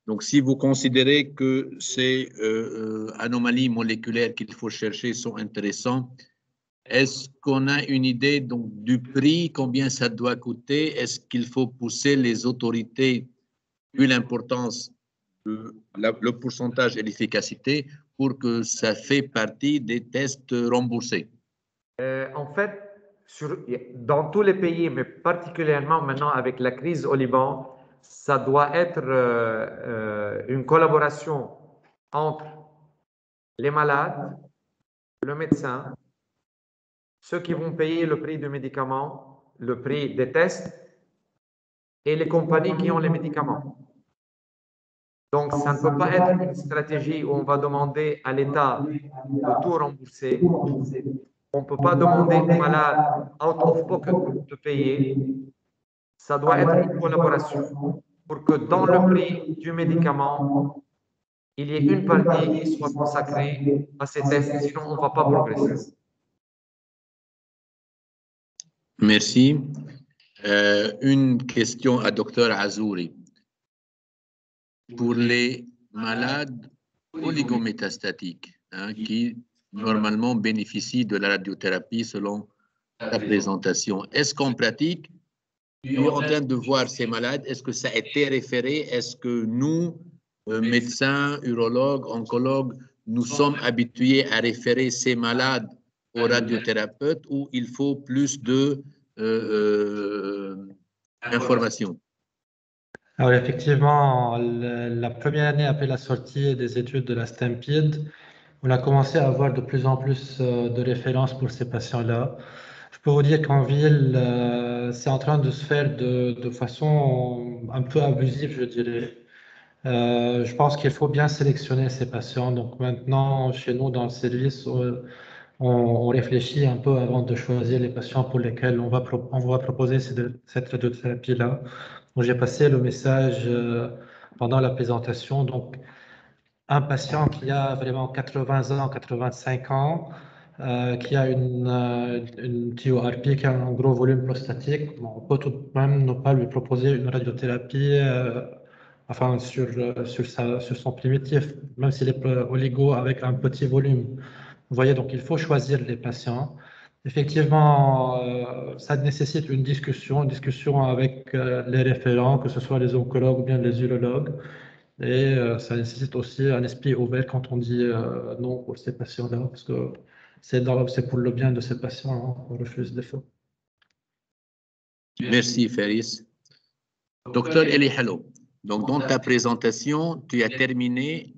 [SPEAKER 8] Donc, si vous considérez que ces anomalies moléculaires qu'il faut chercher sont intéressantes, est-ce qu'on a une idée donc, du prix, combien ça doit coûter? Est-ce qu'il faut pousser les autorités, vu l'importance de le pourcentage et l'efficacité, pour que ça fait partie des tests remboursés?
[SPEAKER 1] En fait, dans tous les pays, mais particulièrement maintenant avec la crise au Liban, ça doit être une collaboration entre les malades, le médecin, ceux qui vont payer le prix du médicament, le prix des tests, et les compagnies qui ont les médicaments. Donc, ça ne peut pas être une stratégie où on va demander à l'État de tout rembourser. On ne peut pas demander aux malades out of pocket de payer. Ça doit être une collaboration pour que dans le prix du médicament, il y ait une partie qui soit consacrée à ces tests, sinon on ne va pas progresser.
[SPEAKER 8] Merci. Une question à Dr Azouri. Pour les malades oligométastatiques qui normalement bénéficient de la radiothérapie selon la présentation, est-ce qu'en pratique, tu es en train de voir ces malades, est-ce que ça a été référé? Est-ce que nous, médecins, urologues, oncologues, nous sommes habitués à référer ces malades au radiothérapeute ou il faut plus de informations?
[SPEAKER 5] Alors effectivement, la première année après la sortie des études de la Stampede, on a commencé à avoir de plus en plus de références pour ces patients-là. Je peux vous dire qu'en ville, c'est en train de se faire de façon un peu abusive, je dirais. Je pense qu'il faut bien sélectionner ces patients. Donc maintenant, chez nous, dans le service, on réfléchit un peu avant de choisir les patients pour lesquels on va proposer cette radiothérapie-là. Donc j'ai passé le message pendant la présentation. Donc un patient qui a vraiment 80 ans, 85 ans, qui a une TORP, qui a un gros volume prostatique, bon, on peut tout de même ne pas lui proposer une radiothérapie enfin, sur son primitif, même s'il est oligo avec un petit volume. Vous voyez, donc il faut choisir les patients. Effectivement, ça nécessite une discussion avec les référents, que ce soit les oncologues ou bien les urologues. Et ça nécessite aussi un esprit ouvert quand on dit non pour ces patients-là, parce que c'est pour le bien de ces patients qu'on refuse des fois.
[SPEAKER 8] Merci, Faris. Docteur Eli Hello, donc dans ta présentation, tu as terminé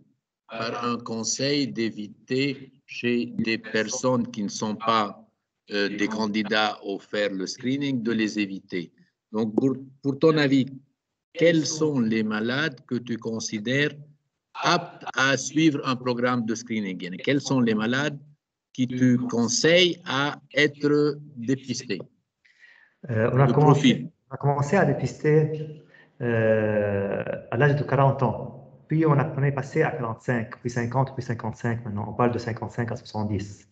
[SPEAKER 8] par un conseil d'éviter chez des personnes qui ne sont pas des candidats au faire le screening, de les éviter. Donc, pour ton avis, quels sont les malades que tu considères aptes à suivre un programme de screening? Quels sont les malades qui tu conseilles à être dépistés?
[SPEAKER 3] On a commencé à dépister à l'âge de 40 ans. Puis on est passé à 45, puis 50, puis 55 maintenant. On parle de 55 à 70.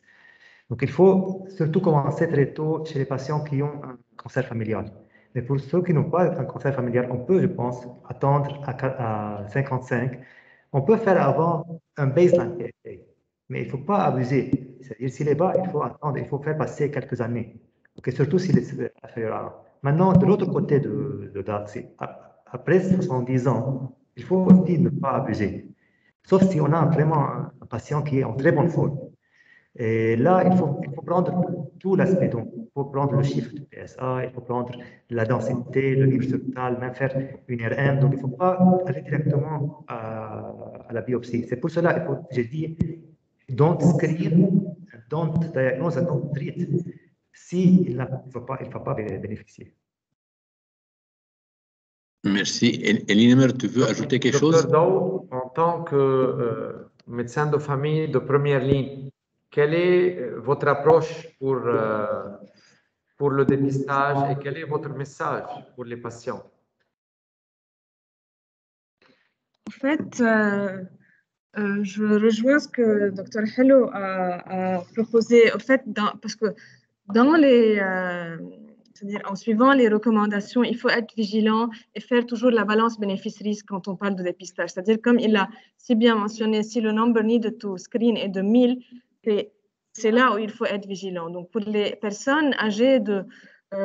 [SPEAKER 3] Donc il faut surtout commencer très tôt chez les patients qui ont un cancer familial. Mais pour ceux qui n'ont pas un cancer familial, on peut, je pense, attendre à 55. On peut faire avant un baseline PSA, mais il ne faut pas abuser. C'est-à-dire, s'il est bas, il faut attendre, il faut faire passer quelques années. Okay, surtout s'il est inférieur à 1. Maintenant, de l'autre côté de l'arc, après 70 ans, il faut aussi ne pas abuser. Sauf si on a vraiment un patient qui est en très bonne forme. Et là, il faut prendre tout l'aspect. Donc, il faut prendre le chiffre du PSA, il faut prendre la densité, le libre total, même faire une RM. Donc, il ne faut pas aller directement à la biopsie. C'est pour cela que j'ai dit, don't screen, don't diagnose, don't treat. S'il ne va pas bénéficier.
[SPEAKER 8] Merci. Elinor, tu veux ajouter quelque chose?
[SPEAKER 1] Docteur Daoud, en tant que médecin de famille de première ligne, quelle est votre approche pour le dépistage et quel est votre message pour les patients?
[SPEAKER 2] En fait, je rejoins ce que le Dr Hello a proposé. En fait, parce que dans c'est-à-dire en suivant les recommandations, il faut être vigilant et faire toujours la balance bénéfice-risque quand on parle de dépistage. C'est-à-dire, comme il a si bien mentionné, si le number needed to screen est de 1000, c'est là où il faut être vigilant. Donc, pour les personnes âgées de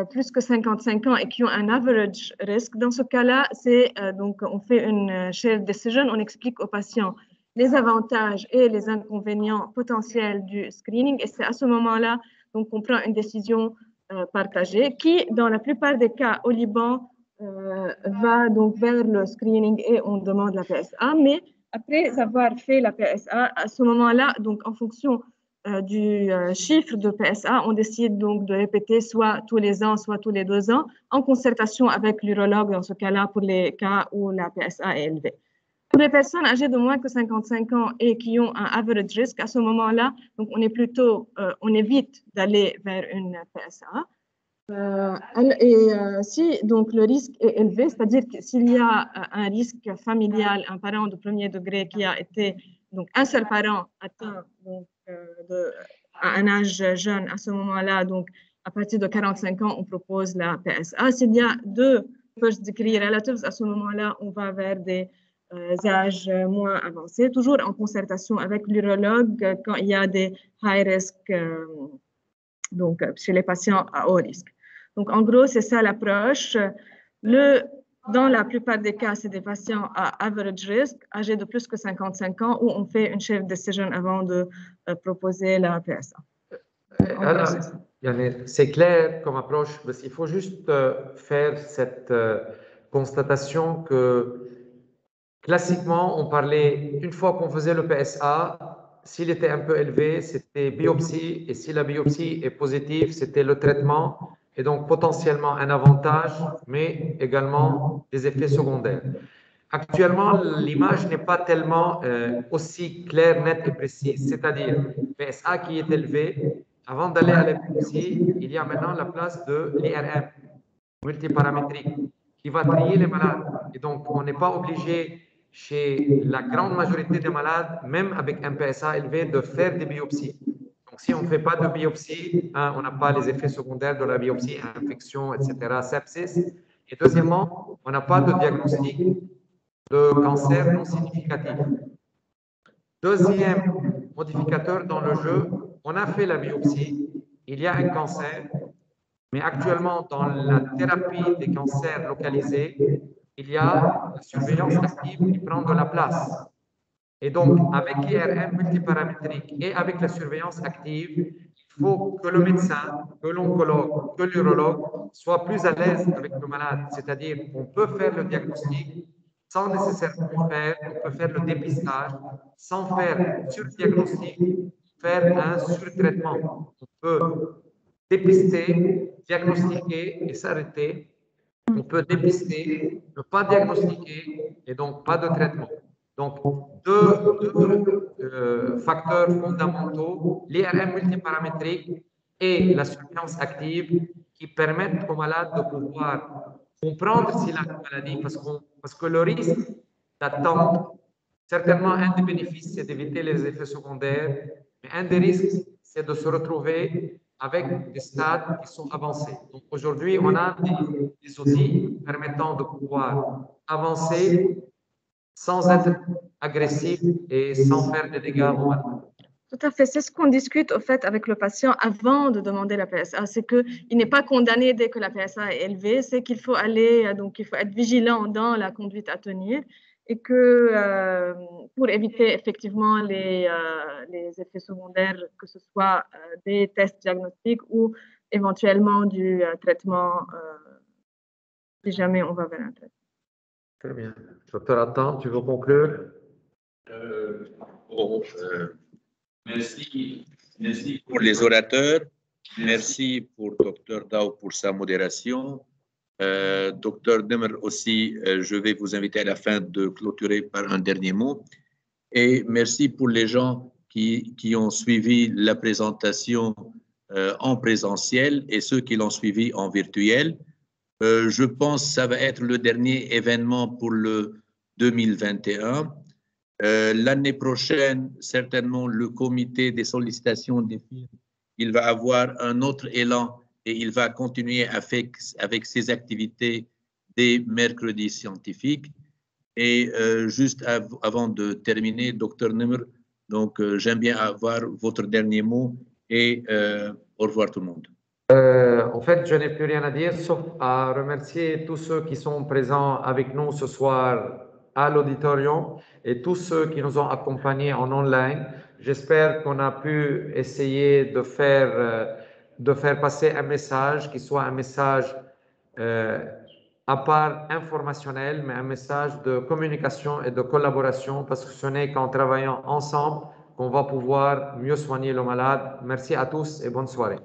[SPEAKER 2] plus que 55 ans et qui ont un average risk, dans ce cas-là, donc on fait une shared decision, on explique aux patients les avantages et les inconvénients potentiels du screening, et c'est à ce moment-là donc on prend une décision partagée qui, dans la plupart des cas au Liban, va donc vers le screening et on demande la PSA. Mais après avoir fait la PSA, à ce moment-là, donc en fonction du chiffre de PSA, on décide donc de répéter soit tous les ans, soit tous les 2 ans, en concertation avec l'urologue dans ce cas-là pour les cas où la PSA est élevée. Pour les personnes âgées de moins que 55 ans et qui ont un average risk, à ce moment-là, donc on évite d'aller vers une PSA. Si donc le risque est élevé, c'est-à-dire que s'il y a un risque familial, un parent de premier degré qui a été, donc un seul parent atteint donc, à un âge jeune, à ce moment-là, donc à partir de 45 ans, on propose la PSA. S'il y a 2 first degree relatives, à ce moment-là, on va vers des âges moins avancés, toujours en concertation avec l'urologue quand il y a des high risk, donc chez les patients à haut risque. Donc en gros, c'est ça l'approche. Le Dans la plupart des cas, c'est des patients à average risk, âgés de plus que 55 ans, où on fait une shared decision avant de proposer la PSA.
[SPEAKER 1] C'est clair comme approche, mais il faut juste faire cette constatation que classiquement, on parlait, une fois qu'on faisait le PSA, s'il était un peu élevé, c'était biopsie, et si la biopsie est positive, c'était le traitement, et donc potentiellement un avantage, mais également des effets secondaires. Actuellement, l'image n'est pas tellement aussi claire, nette et précise, c'est-à-dire PSA qui est élevé, avant d'aller à la biopsie, il y a maintenant la place de l'IRM multiparamétrique qui va trier les malades. Et donc, on n'est pas obligé, chez la grande majorité des malades, même avec un PSA élevé, de faire des biopsies. Donc, si on ne fait pas de biopsie, on n'a pas les effets secondaires de la biopsie, infection, etc., sepsis. Et deuxièmement, on n'a pas de diagnostic de cancer non significatif. Deuxième modificateur dans le jeu, on a fait la biopsie, il y a un cancer, mais actuellement, dans la thérapie des cancers localisés, il y a la surveillance active qui prend de la place. Et donc, avec l'IRM multiparamétrique et avec la surveillance active, il faut que le médecin, que l'oncologue, que l'urologue soit plus à l'aise avec le malade. C'est-à-dire qu'on peut faire le diagnostic sans nécessairement faire, on peut faire le dépistage sans faire surdiagnostic, faire un surtraitement. On peut dépister, diagnostiquer et s'arrêter. On peut dépister, ne pas diagnostiquer et donc pas de traitement. Donc, deux facteurs fondamentaux, l'IRM multiparamétrique et la surveillance active qui permettent aux malades de pouvoir comprendre s'il a une maladie parce que le risque d'attendre, certainement un des bénéfices, c'est d'éviter les effets secondaires, mais un des risques, c'est de se retrouver avec des stades qui sont avancés. Donc aujourd'hui, on a des outils permettant de pouvoir avancer sans être agressif et sans faire des dégâts aux malades.
[SPEAKER 2] Tout à fait. C'est ce qu'on discute au fait avec le patient avant de demander la PSA. C'est qu'il n'est pas condamné dès que la PSA est élevée. C'est qu'il faut aller, donc il faut être vigilant dans la conduite à tenir et que pour éviter effectivement les effets secondaires, que ce soit des tests diagnostiques ou éventuellement du traitement, si jamais on va vers un traitement.
[SPEAKER 1] Très bien. Docteur Attan, tu veux conclure?
[SPEAKER 8] Merci pour les orateurs. Merci pour Dr Daou pour sa modération. Dr Demer aussi, je vais vous inviter à la fin de clôturer par un dernier mot. Et merci pour les gens qui ont suivi la présentation en présentiel et ceux qui l'ont suivi en virtuel. Je pense que ça va être le dernier événement pour le 2021. L'année prochaine, certainement, le comité des sollicitations des firmes, il va avoir un autre élan et il va continuer avec ses activités des mercredis scientifiques. Et juste avant de terminer, Dr Nimr, donc j'aime bien avoir votre dernier mot et au revoir tout le monde.
[SPEAKER 1] En fait, je n'ai plus rien à dire, sauf à remercier tous ceux qui sont présents avec nous ce soir à l'auditorium et tous ceux qui nous ont accompagnés en online. J'espère qu'on a pu essayer de faire passer un message qui soit un message à part informationnel, mais un message de communication et de collaboration, parce que ce n'est qu'en travaillant ensemble qu'on va pouvoir mieux soigner le malade. Merci à tous et bonne soirée.